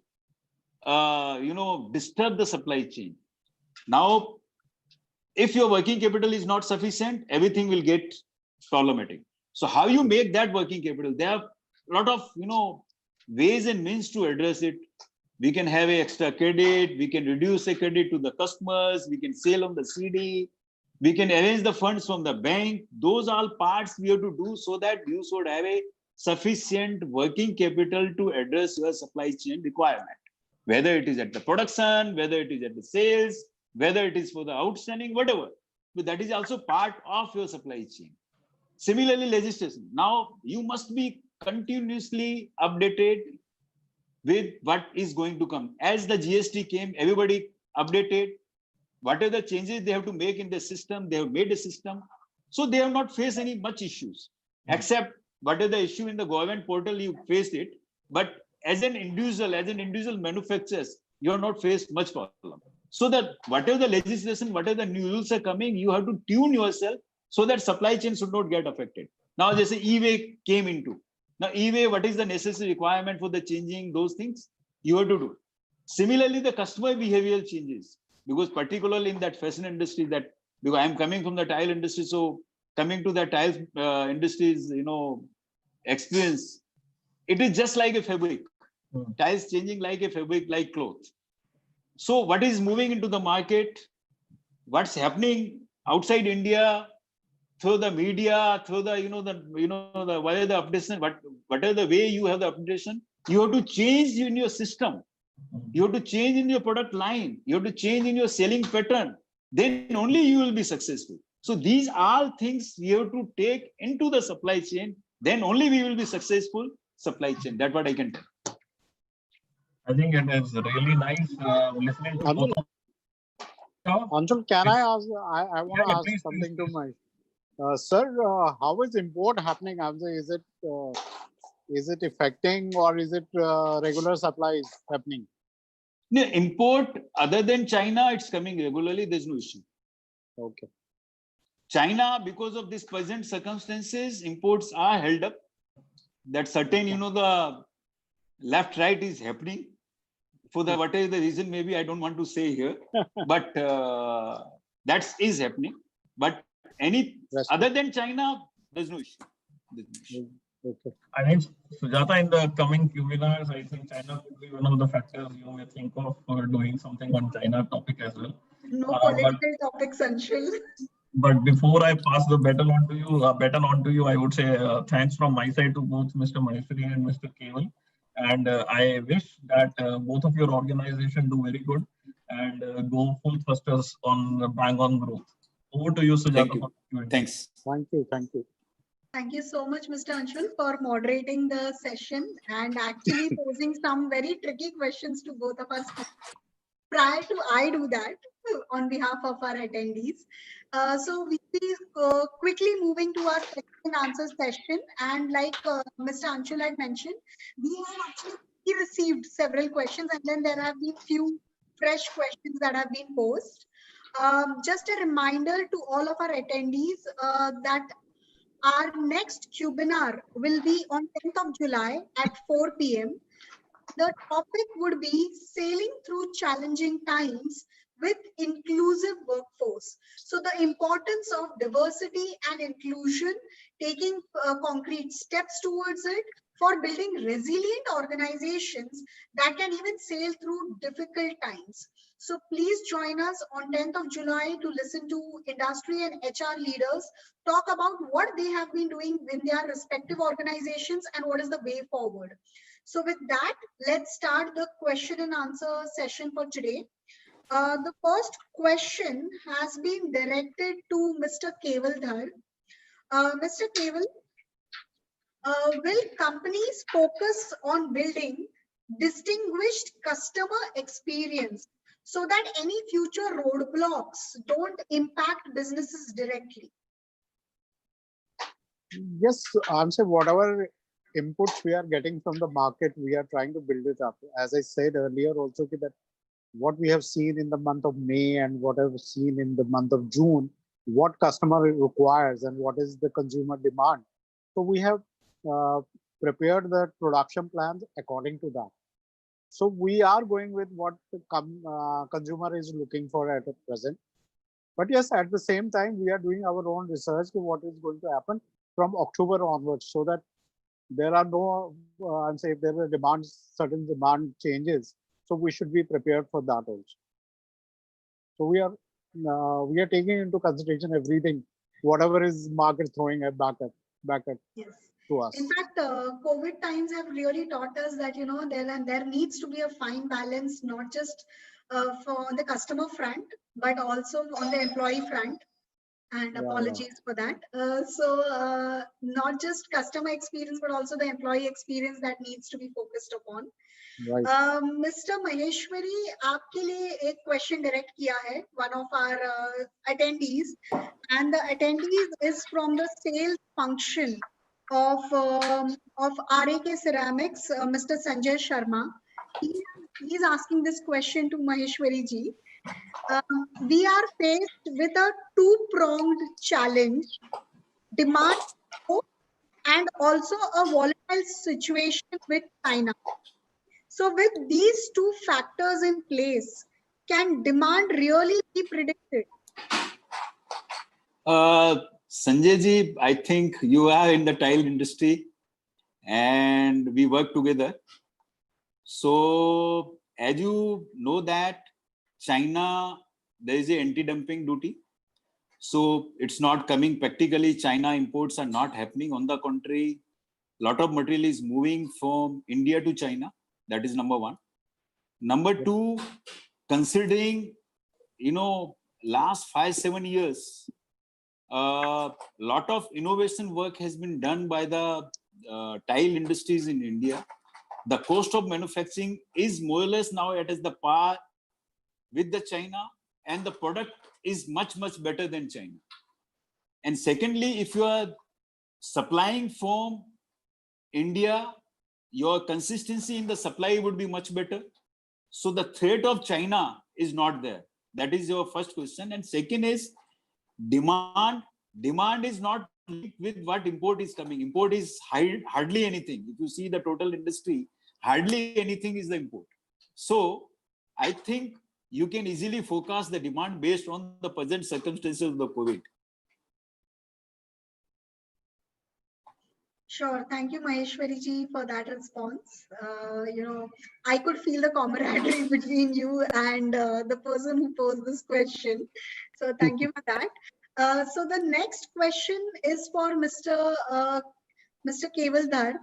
S3: disturb the supply chain. Now, if your working capital is not sufficient, everything will get problematic. So how you make that working capital? There are a lot of ways and means to address it. We can have a extra credit, we can reduce a credit to the customers, we can sell on the CD, we can arrange the funds from the bank. Those are all parts we have to do so that you should have a sufficient working capital to address your supply chain requirement. Whether it is at the production, whether it is at the sales, whether it is for the outstanding, whatever. But that is also part of your supply chain. Similarly, legislation. Now, you must be continuously updated with what is going to come. As the GST came, everybody updated. Whatever the changes they have to make in the system, they have made a system. So they have not faced any much issues, except whatever the issue in the government portal, you faced it. But as an individual manufacturers, you have not faced much problem. So that whatever the legislation, whatever the new rules are coming, you have to tune yourself so that supply chain should not get affected. Now, just say e-way came into. Now, e-way, what is the necessary requirement for the changing those things? You have to do. Similarly, the customer behavioral changes, because particularly in that fashion industry, that because I'm coming from the tile industry, so coming to the tile industry's experience, it is just like a fabric. Tiles changing like a fabric, like clothes. So what is moving into the market? What's happening outside India? Through the media, through the whatever the updation, whatever the way you have the updation, you have to change in your system. You have to change in your product line. You have to change in your selling pattern. Then only you will be successful. So these are things we have to take into the supply chain. Then only we will be successful supply chain. That's what I can tell.
S2: I think it is really nice listening to both of you.
S4: Anshul, can I ask? I want to ask
S2: please,
S4: something
S2: please.
S4: to my sir. How is import happening? Is it affecting, or is it regular supplies happening?
S3: No, import other than China, it's coming regularly. There's no issue.
S4: Okay.
S3: China, because of these present circumstances, imports are held up. That certain, the left right is happening for the whatever the reason. Maybe I don't want to say here, but that is happening. But other than China, there's no issue.
S4: Okay.
S2: I think, Sujata, in the coming webinars, I think China could be one of the factors you may think of for doing something on China topic as well.
S1: No political topics, Anshul.
S2: But before I pass the baton on to you, I would say thanks from my side to both Mr. Maheshwari and Mr. Keval. And I wish that both of your organization do very good and go full thrusters on bang on growth. Over to you, Sujata.
S3: Thanks.
S4: Thank you. Thank you.
S1: Thank you so much, Mr. Anshul, for moderating the session and actually posing some very tricky questions to both of us. Prior to I do that on behalf of our attendees. So we'll be quickly moving to our question and answer session. And like Mr. Anshul had mentioned, we have actually received several questions, and then there have been few fresh questions that have been posed. Just a reminder to all of our attendees that our next webinar will be on 10th of July at 4 p.m. The topic would be sailing through challenging times with inclusive workforce. So the importance of diversity and inclusion, taking concrete steps towards it for building resilient organizations that can even sail through difficult times. So please join us on 10th of July to listen to industry and HR leaders talk about what they have been doing in their respective organizations and what is the way forward. So with that, let's start the question and answer session for today. The first question has been directed to Mr. Keval Dhar. Mr. Keval, will companies focus on building distinguished customer experience so that any future roadblocks don't impact businesses directly?
S4: Yes, answer whatever inputs we are getting from the market, we are trying to build it up. As I said earlier also, that what we have seen in the month of May and what I've seen in the month of June, what customer requires and what is the consumer demand. So we have prepared the production plans according to that. So we are going with what the consumer is looking for at the present. But yes, at the same time, we are doing our own research to what is going to happen from October onwards, so that there are no, I'm saying if there are certain demand changes, so we should be prepared for that also. So we are taking into consideration everything, whatever is market throwing back at
S1: Yes.
S4: to us.
S1: In fact, COVID times have really taught us that, there needs to be a fine balance, not just for the customer front, but also on the employee front. And
S4: Yeah,
S1: apologies for that. Not just customer experience, but also the employee experience that needs to be focused upon.
S4: right.
S1: Mr. Maheshwari, आपके लिए एक question direct किया है one of our attendees, and the attendees is from the sales function of RAK Ceramics, Mr. Sanjay Sharma. He is asking this question to Maheshwari ji. We are faced with a two-pronged challenge: demand and also a volatile situation with China. So with these two factors in place, can demand really be predicted?
S3: Sanjay ji, I think you are in the tile industry and we work together. So as you know that China, there is a anti-dumping duty. So it's not coming practically. China imports are not happening. On the contrary, a lot of material is moving from India to China. That is number one. Number two, considering, last 5-7 years, a lot of innovation work has been done by the tile industries in India. The cost of manufacturing is more or less now at the par with the China, and the product is much, much better than China. And secondly, if you are supplying from India, your consistency in the supply would be much better. So the threat of China is not there. That is your first question. And second is demand. Demand is not linked with what import is coming. Import is hardly anything. If you see the total industry, hardly anything is the import. So I think you can easily forecast the demand based on the present circumstances of the COVID.
S1: Sure. Thank you, Maheshwari ji, for that response. I could feel the camaraderie between you and the person who posed this question. So thank you for that. So the next question is for Mr. Kevaldhar.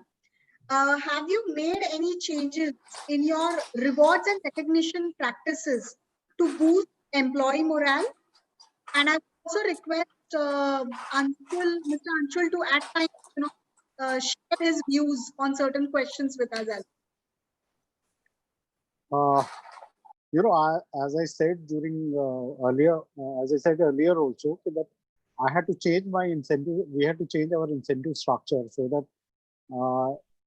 S1: Have you made any changes in your rewards and recognition practices to boost employee morale? And I also request Mr. Anshul to at times, share his views on certain questions with us.
S4: As I said during earlier, as I said earlier also, that I had to change my incentive. We had to change our incentive structure so that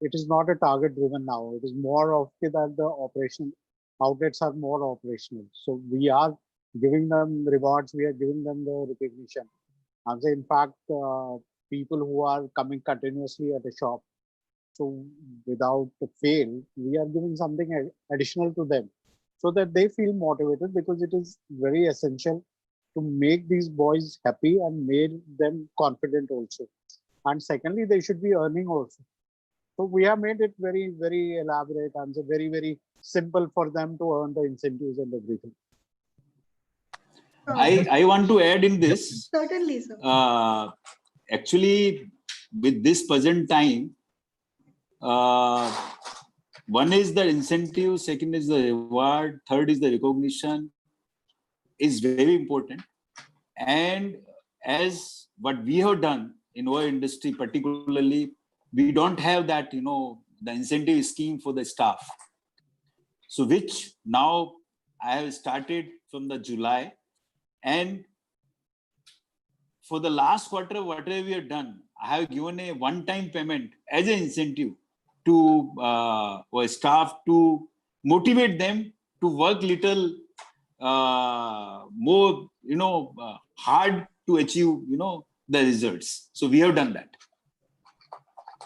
S4: it is not a target driven now. It is more of that the operation outlets are more operational. So we are giving them rewards. We are giving them the recognition. And so in fact, people who are coming continuously at a shop, so without fail, we are giving something additional to them so that they feel motivated, because it is very essential to make these boys happy and make them confident also. And secondly, they should be earning also. So we have made it very, very elaborate and so very, very simple for them to earn the incentives and everything.
S3: I want to add in this.
S1: Certainly, sir.
S3: Actually, with this present time, one is the incentive, second is the reward, third is the recognition, is very important. And as what we have done in our industry particularly, we don't have that, the incentive scheme for the staff. So which now I have started from the July, and for the last quarter, whatever we have done, I have given a one-time payment as an incentive to our staff to motivate them to work little more, hard to achieve, the results. So we have done that.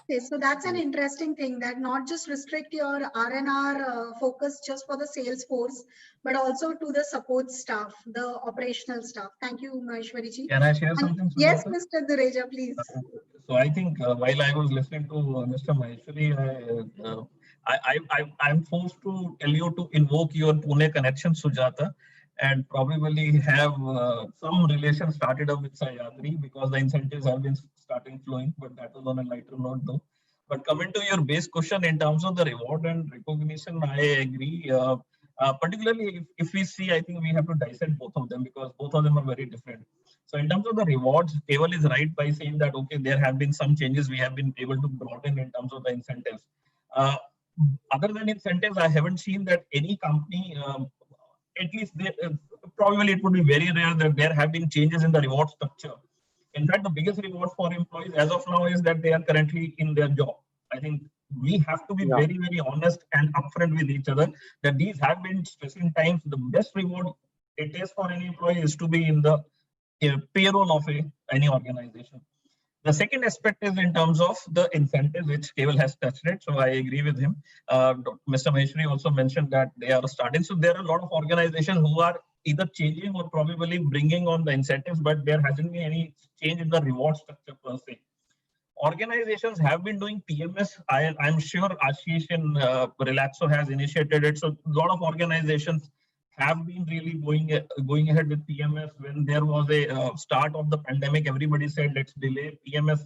S1: Okay, so that's an interesting thing, that not just restrict your R&R focus just for the sales force, but also to the support staff, the operational staff. Thank you, Maheshwari ji.
S2: Can I share something,
S1: Yes,
S2: Sujata?
S1: Mr. Dureja, please.
S2: So I think while I was listening to Mr. Maheshwari, I'm forced to tell you to invoke your Pune connection, Sujata, and probably have some relation started up with Sahyadri, because the incentives have been starting flowing, but that was on a lighter note though. But coming to your base question in terms of the reward and recognition, I agree. Particularly if we see, I think we have to dissect both of them, because both of them are very different. So in terms of the rewards, Keval is right by saying that, okay, there have been some changes we have been able to broaden in terms of the incentives. Other than incentives, I haven't seen that any company, at least probably it would be very rare that there have been changes in the reward structure. In fact, the biggest reward for employees as of now is that they are currently in their job. I think we have to be very, very honest and upfront with each other that these have been stressing times. The best reward it is for any employee is to be in the payroll of any organization. The second aspect is in terms of the incentives, which Keval has touched it. So I agree with him. Mr. Maheshwari also mentioned that they are starting. So there are a lot of organizations who are either changing or probably bringing on the incentives, but there hasn't been any change in the reward structure per se. Organizations have been doing PMS. I'm sure Ashish in Relaxo has initiated it. So a lot of organizations have been really going ahead with PMS. When there was a start of the pandemic, everybody said let's delay PMS.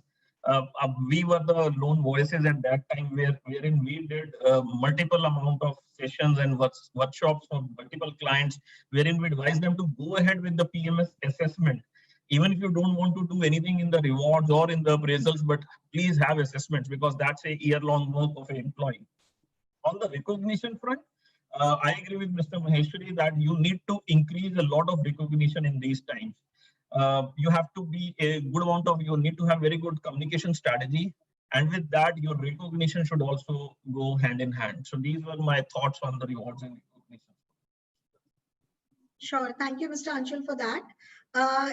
S2: We were the lone voices at that time, wherein we did multiple amount of sessions and workshops for multiple clients, wherein we advised them to go ahead with the PMS assessment. Even if you don't want to do anything in the rewards or in the appraisals, but please have assessments, because that's a year-long work of an employee. On the recognition front, I agree with Mr. Maheshwari that you need to increase a lot of recognition in these times. You have to be a good amount of, you need to have very good communication strategy. And with that, your recognition should also go hand in hand. So these were my thoughts on the rewards and recognition.
S1: Sure. Thank you, Mr. Anshul, for that.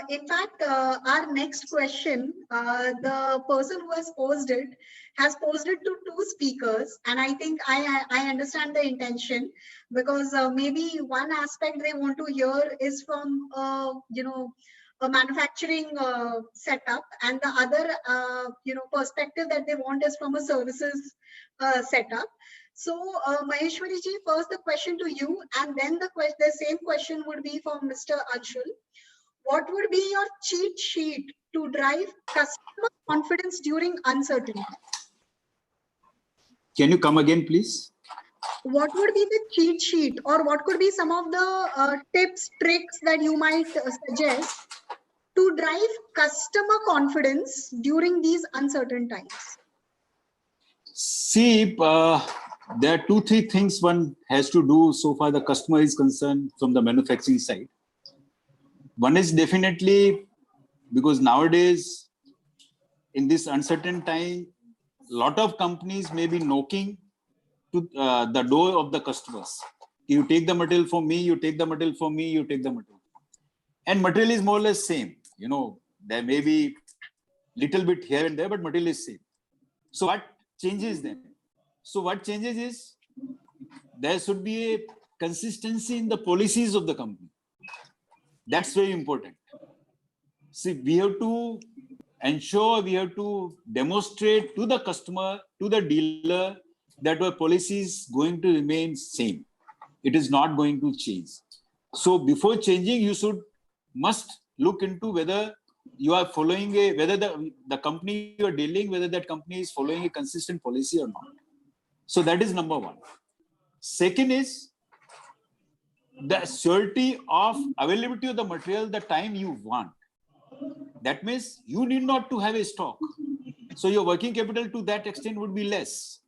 S1: In fact, our next question, the person who has posed it has posed it to two speakers, and I think I understand the intention, because maybe one aspect they want to hear is from a manufacturing setup, and the other perspective that they want is from a services setup. So Maheshwari ji, first the question to you, and then the same question would be for Mr. Anshul. What would be your cheat sheet to drive customer confidence during uncertainty?
S3: Can you come again, please?
S1: What would be the cheat sheet, or what could be some of the tips, tricks that you might suggest to drive customer confidence during these uncertain times?
S3: See, there are 2-3 things one has to do so far the customer is concerned from the manufacturing side. One is definitely, because nowadays in this uncertain time, a lot of companies may be knocking to the door of the customers. You take the material for me, you take the material for me, you take the material. And material is more or less same. There may be little bit here and there, but material is same. So what changes then? So what changes is there should be a consistency in the policies of the company. That's very important. See, we have to ensure, we have to demonstrate to the customer, to the dealer, that our policy is going to remain same. It is not going to change. So before changing, you must look into whether you are following whether the company you are dealing, whether that company is following a consistent policy or not. So that is number one. Second is the surety of availability of the material the time you want. That means you need not to have a stock. So your working capital to that extent would be less.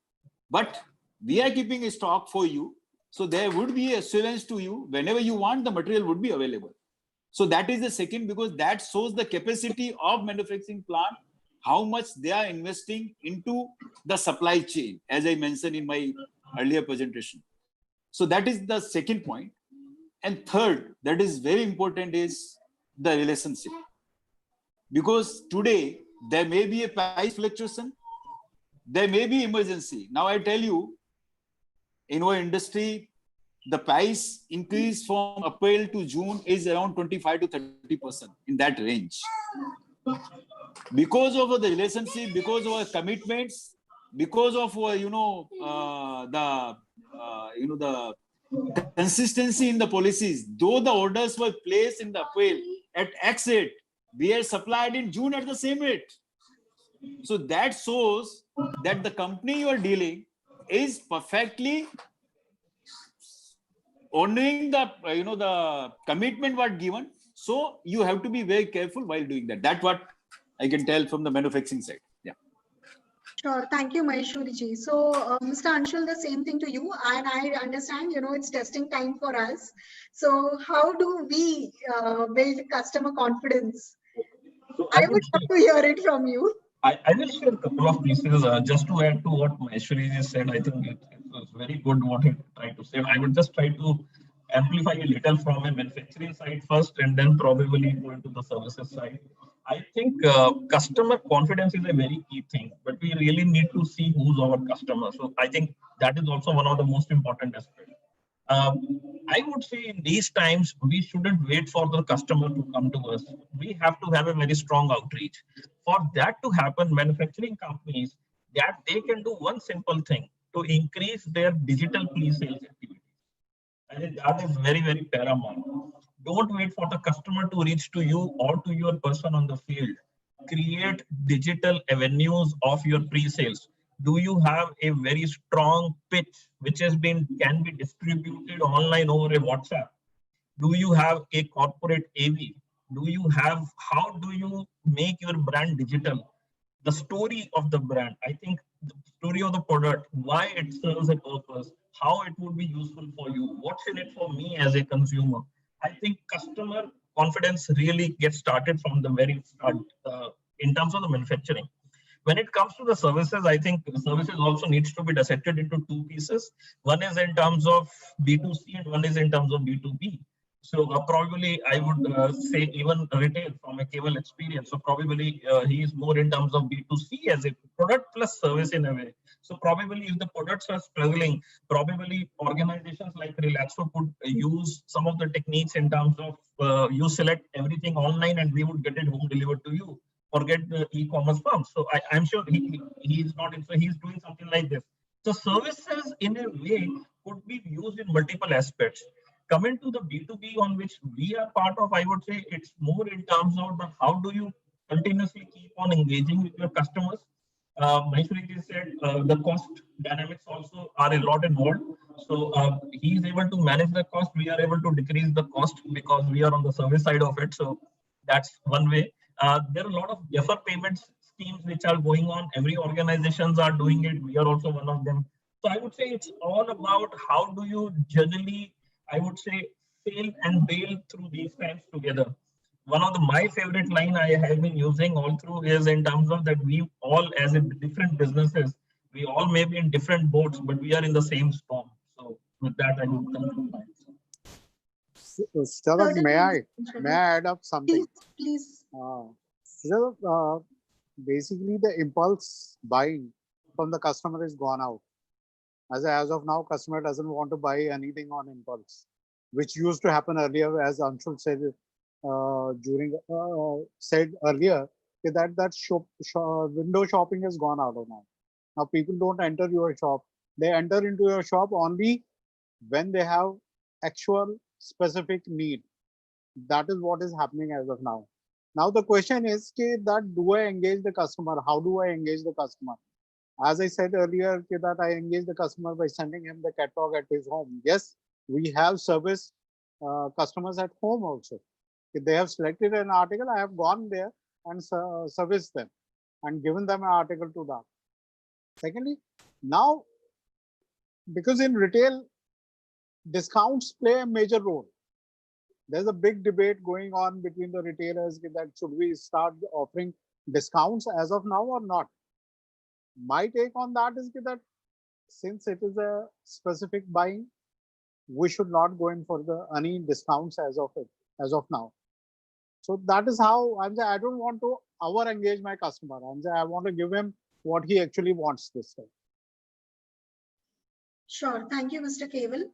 S3: But we are keeping a stock for you. So there would be assurance to you whenever you want, the material would be available. So that is the second, because that shows the capacity of manufacturing plant, how much they are investing into the supply chain, as I mentioned in my earlier presentation. So that is the second point. And third, that is very important, is the relationship. Because today there may be a price fluctuation, there may be emergency. Now I tell you, in our industry, the price increase from April to June is around 25 to 30%, in that range. Because of the relationship, because of our commitments, because of our, the consistency in the policies. Though the orders were placed in the April at X rate, we are supplied in June at the same rate. So that shows that the company you are dealing is perfectly honoring the the commitment what given. So you have to be very careful while doing that. That's what I can tell from the manufacturing side. Yeah.
S1: Sure. Thank you, Maheshwari ji. So, Mr. Anshul, the same thing to you. And I understand, it's testing time for us. So, how do we build customer confidence?
S2: So
S1: I would love to hear it from you.
S2: I will share a couple of pieces just to add to what Maheshwari ji said. I think it was very good what he tried to say. I would just try to amplify a little from a manufacturing side first, and then probably go into the services side. I think customer confidence is a very key thing, but we really need to see who's our customer. So I think that is also one of the most important aspects. I would say in these times, we shouldn't wait for the customer to come to us. We have to have a very strong outreach. For that to happen, manufacturing companies, that they can do one simple thing to increase their digital pre-sales activity. I think that is very, very paramount. Don't wait for the customer to reach to you or to your person on the field. Create digital avenues of your pre-sales. Do you have a very strong pitch which can be distributed online over a WhatsApp? Do you have a corporate AV? How do you make your brand digital? The story of the brand, I think the story of the product, why it serves a purpose, how it would be useful for you, what's in it for me as a consumer. I think customer confidence really gets started from the very start in terms of the manufacturing. When it comes to the services, I think services also needs to be dissected into two pieces. One is in terms of B2C and one is in terms of B2B. So probably I would say even retail from a cable experience. So probably he is more in terms of B2C as a product plus service in a way. So probably if the products are struggling, probably organizations like Relaxo could use some of the techniques in terms of you select everything online and we would get it home delivered to you. Forget the e-commerce firms. So I'm sure he's not, so he's doing something like this. So services in a way could be used in multiple aspects. Coming to the B2B on which we are part of, I would say it's more in terms of how do you continuously keep on engaging with your customers. Maheshwari said the cost dynamics also are a lot involved. So he is able to manage the cost. We are able to decrease the cost because we are on the service side of it. So that's one way. There are a lot of defer payments schemes which are going on. Every organizations are doing it. We are also one of them. So I would say it's all about how do you generally, I would say, sail and bail through these times together. One of my favorite line I have been using all through is in terms of that we all as in different businesses, we all may be in different boats, but we are in the same storm. So with that, I would conclude my answer.
S4: Sujata, may I add up something?
S1: Please.
S4: Basically the impulse buying from the customer is gone out. As of now, customer doesn't want to buy anything on impulse, which used to happen earlier, as Anshul said said earlier, that window shopping has gone out of now. Now people don't enter your shop; they enter into your shop only when they have actual specific need. That is what is happening as of now. Now the question is that do I engage the customer? How do I engage the customer? As I said earlier, that I engage the customer by sending him the catalog at his home. Yes, we have service customers at home also. If they have selected an article, I have gone there and serviced them and given them an article to that. Secondly, now, because in retail, discounts play a major role. There's a big debate going on between the retailers that should we start offering discounts as of now or not? My take on that is that since it is a specific buying, we should not go in for the any discounts as of now. So that is how I'm saying I don't want to over engage my customer. I'm saying I want to give him what he actually wants this time.
S1: Sure. Thank you, Mr. Keval.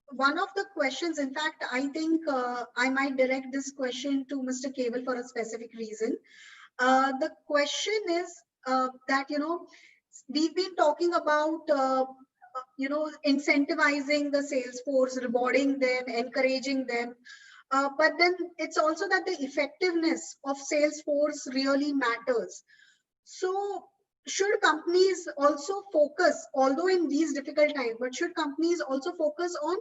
S1: One of the questions, in fact, I think I might direct this question to Mr. Keval for a specific reason. The question is that, we've been talking about, incentivizing the sales force, rewarding them, encouraging them. But then it's also that the effectiveness of sales force really matters. So should companies also focus, although in these difficult times, but should companies also focus on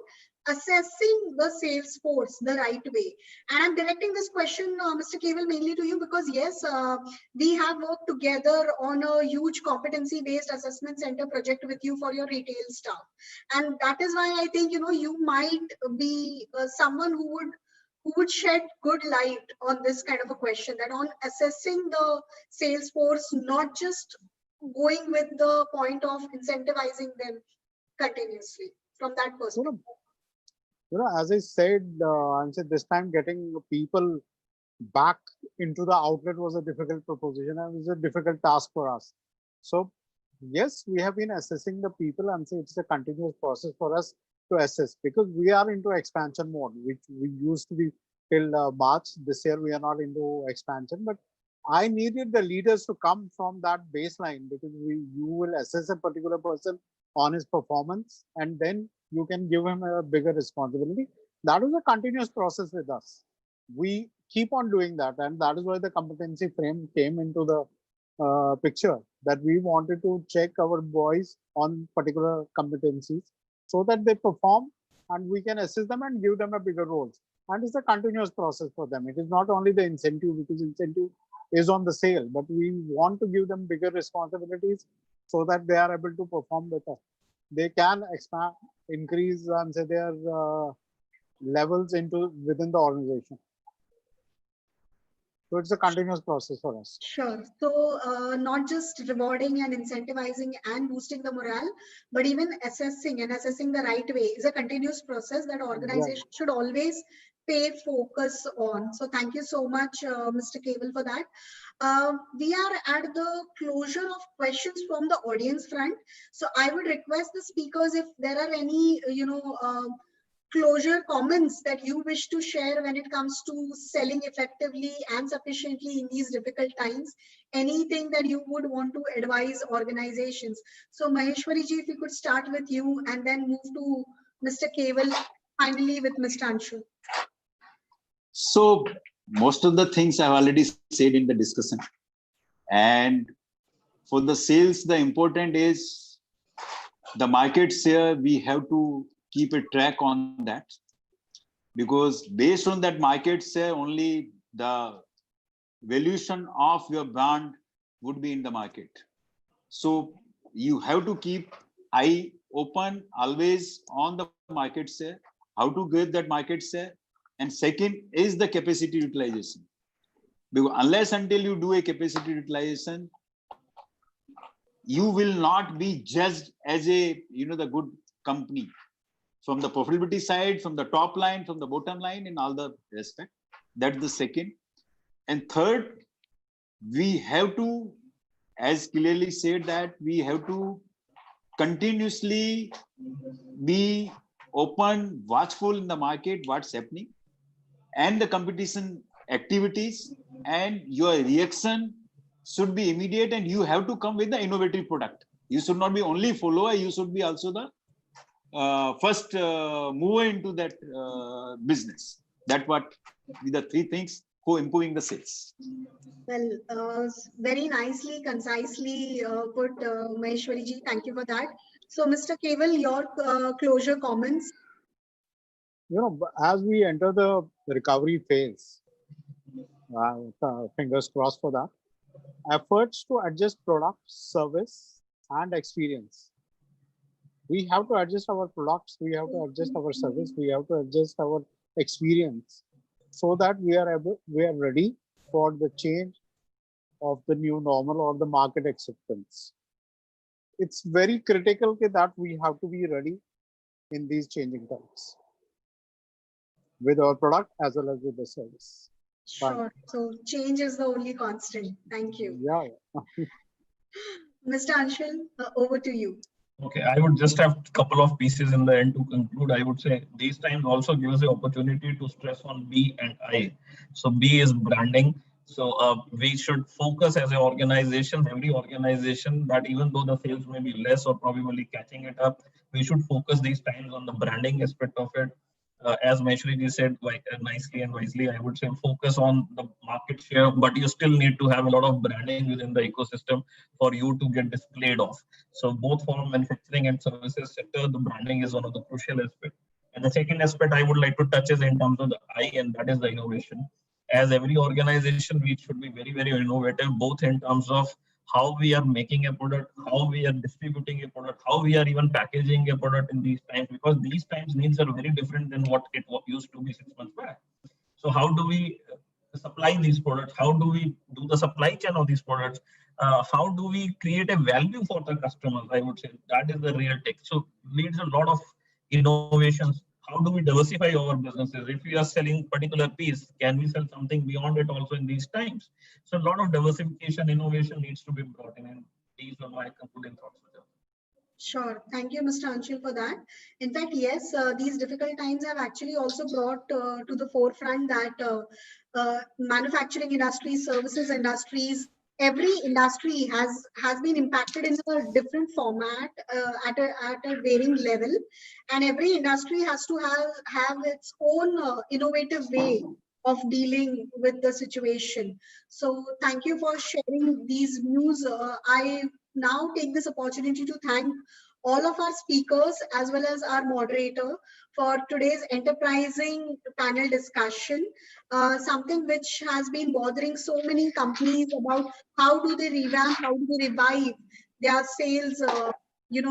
S1: assessing the sales force the right way? And I'm directing this question, Mr. Keval, mainly to you because yes, we have worked together on a huge competency-based assessment center project with you for your retail staff. And that is why I think, you might be someone who would shed good light on this kind of a question, that on assessing the sales force, not just going with the point of incentivizing them continuously from that perspective.
S4: As I said, I'm saying this time getting people back into the outlet was a difficult proposition and it was a difficult task for us. So yes, we have been assessing the people and say it's a continuous process for us to assess because we are into expansion mode, which we used to be till March. This year we are not into expansion, but I needed the leaders to come from that baseline because you will assess a particular person on his performance and then you can give him a bigger responsibility. That was a continuous process with us. We keep on doing that, and that is why the competency frame came into the picture, that we wanted to check our boys on particular competencies so that they perform and we can assist them and give them a bigger roles. And it's a continuous process for them. It is not only the incentive, because incentive is on the sale, but we want to give them bigger responsibilities so that they are able to perform better. They can expand, increase and say their levels within the organization. So it's a continuous process for us.
S1: Sure. So not just rewarding and incentivizing and boosting the morale, but even assessing the right way is a continuous process that organization should always pay focus on. So thank you so much, Mr. Keval, for that. We are at the closure of questions from the audience front. So I would request the speakers if there are any, closure comments that you wish to share when it comes to selling effectively and sufficiently in these difficult times, anything that you would want to advise organizations. So Maheshwari ji, if you could start with you and then move to Mr. Keval, finally with Mr. Anshu.
S3: So most of the things I've already said in the discussion. And for the sales, the important is the market share. We have to keep a track on that, because based on that market share, only the valuation of your brand would be in the market. So you have to keep eye open always on the market share, how to get that market share. And second is the capacity utilization. Because unless until you do a capacity utilization, you will not be judged as a the good company from the profitability side, from the top line, from the bottom line, in all the respect. That's the second. And third, we have to, as clearly said, that we have to continuously be open, watchful in the market, what's happening, and the competition activities, and your reaction should be immediate, and you have to come with the innovative product. You should not be only follower, you should be also the first mover into that business. That what the three things for improving the sales.
S1: Well, very nicely, concisely put, Maheshwari ji. Thank you for that. So, Mr. Keval, your closure comments.
S4: As we enter the recovery phase, fingers crossed for that, efforts to adjust product, service, and experience. We have to adjust our products, we have to adjust our service, we have to adjust our experience so that we are ready for the change of the new normal or the market acceptance. It's very critical that we have to be ready in these changing times with our product as well as with the service.
S1: Sure. So change is the only constant. Thank you.
S4: Yeah.
S1: Mr. Anshul, over to you.
S2: Okay, I would just have a couple of pieces in the end to conclude. I would say these times also give us the opportunity to stress on B and I. So B is branding. So we should focus as an organization, every organization, that even though the sales may be less or probably catching it up, we should focus these times on the branding aspect of it. As Maheshwari said nicely and wisely, I would say focus on the market share, but you still need to have a lot of branding within the ecosystem for you to get displayed off. So both for manufacturing and services sector, the branding is one of the crucial aspects. And the second aspect I would like to touch is in terms of the I, and that is the innovation. As every organization, we should be very, very innovative, both in terms of how we are making a product, how we are distributing a product, how we are even packaging a product in these times, because these times needs are very different than what it used to be 6 months back. So how do we supply these products? How do we do the supply chain of these products? How do we create a value for the customers? I would say that is the real tech. So needs a lot of innovations. How do we diversify our businesses? If we are selling particular piece, can we sell something beyond it also in these times? So a lot of diversification, innovation needs to be brought in, and these are my concluding thoughts.
S1: Sure. Thank you, Mr. Anshul, for that. In fact, yes, these difficult times have actually also brought to the forefront that manufacturing industries, services industries, every industry has been impacted in a different format at a varying level, and every industry has to have its own innovative way of dealing with the situation. So thank you for sharing these views. I now take this opportunity to thank all of our speakers as well as our moderator for today's enterprising panel discussion, something which has been bothering so many companies about how do they revamp, how do they revive their sales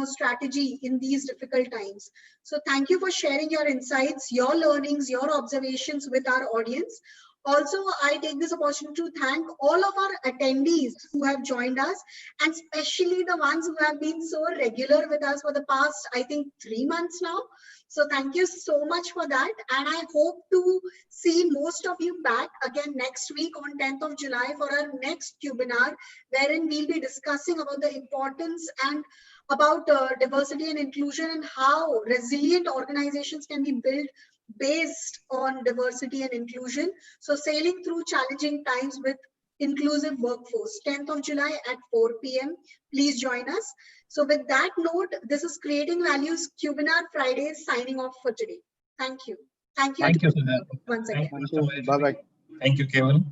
S1: strategy in these difficult times. So thank you for sharing your insights, your learnings, your observations with our audience. Also, I take this opportunity to thank all of our attendees who have joined us, and especially the ones who have been so regular with us for the past, I think, 3 months now. So thank you so much for that. And I hope to see most of you back again next week on 10th of July for our next webinar, wherein we'll be discussing about the importance and about diversity and inclusion and how resilient organizations can be built based on diversity and inclusion. So sailing through challenging times with inclusive workforce, 10th of July at 4 p.m. Please join us. So with that note, this is Creating Values Webinar Fridays signing off for today. Thank you. Thank you.
S2: Thank you,
S1: once again.
S4: Thank you. Bye-bye.
S2: Thank you, Kevin.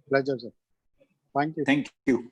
S4: Pleasure, sir. Thank you.
S3: Thank you.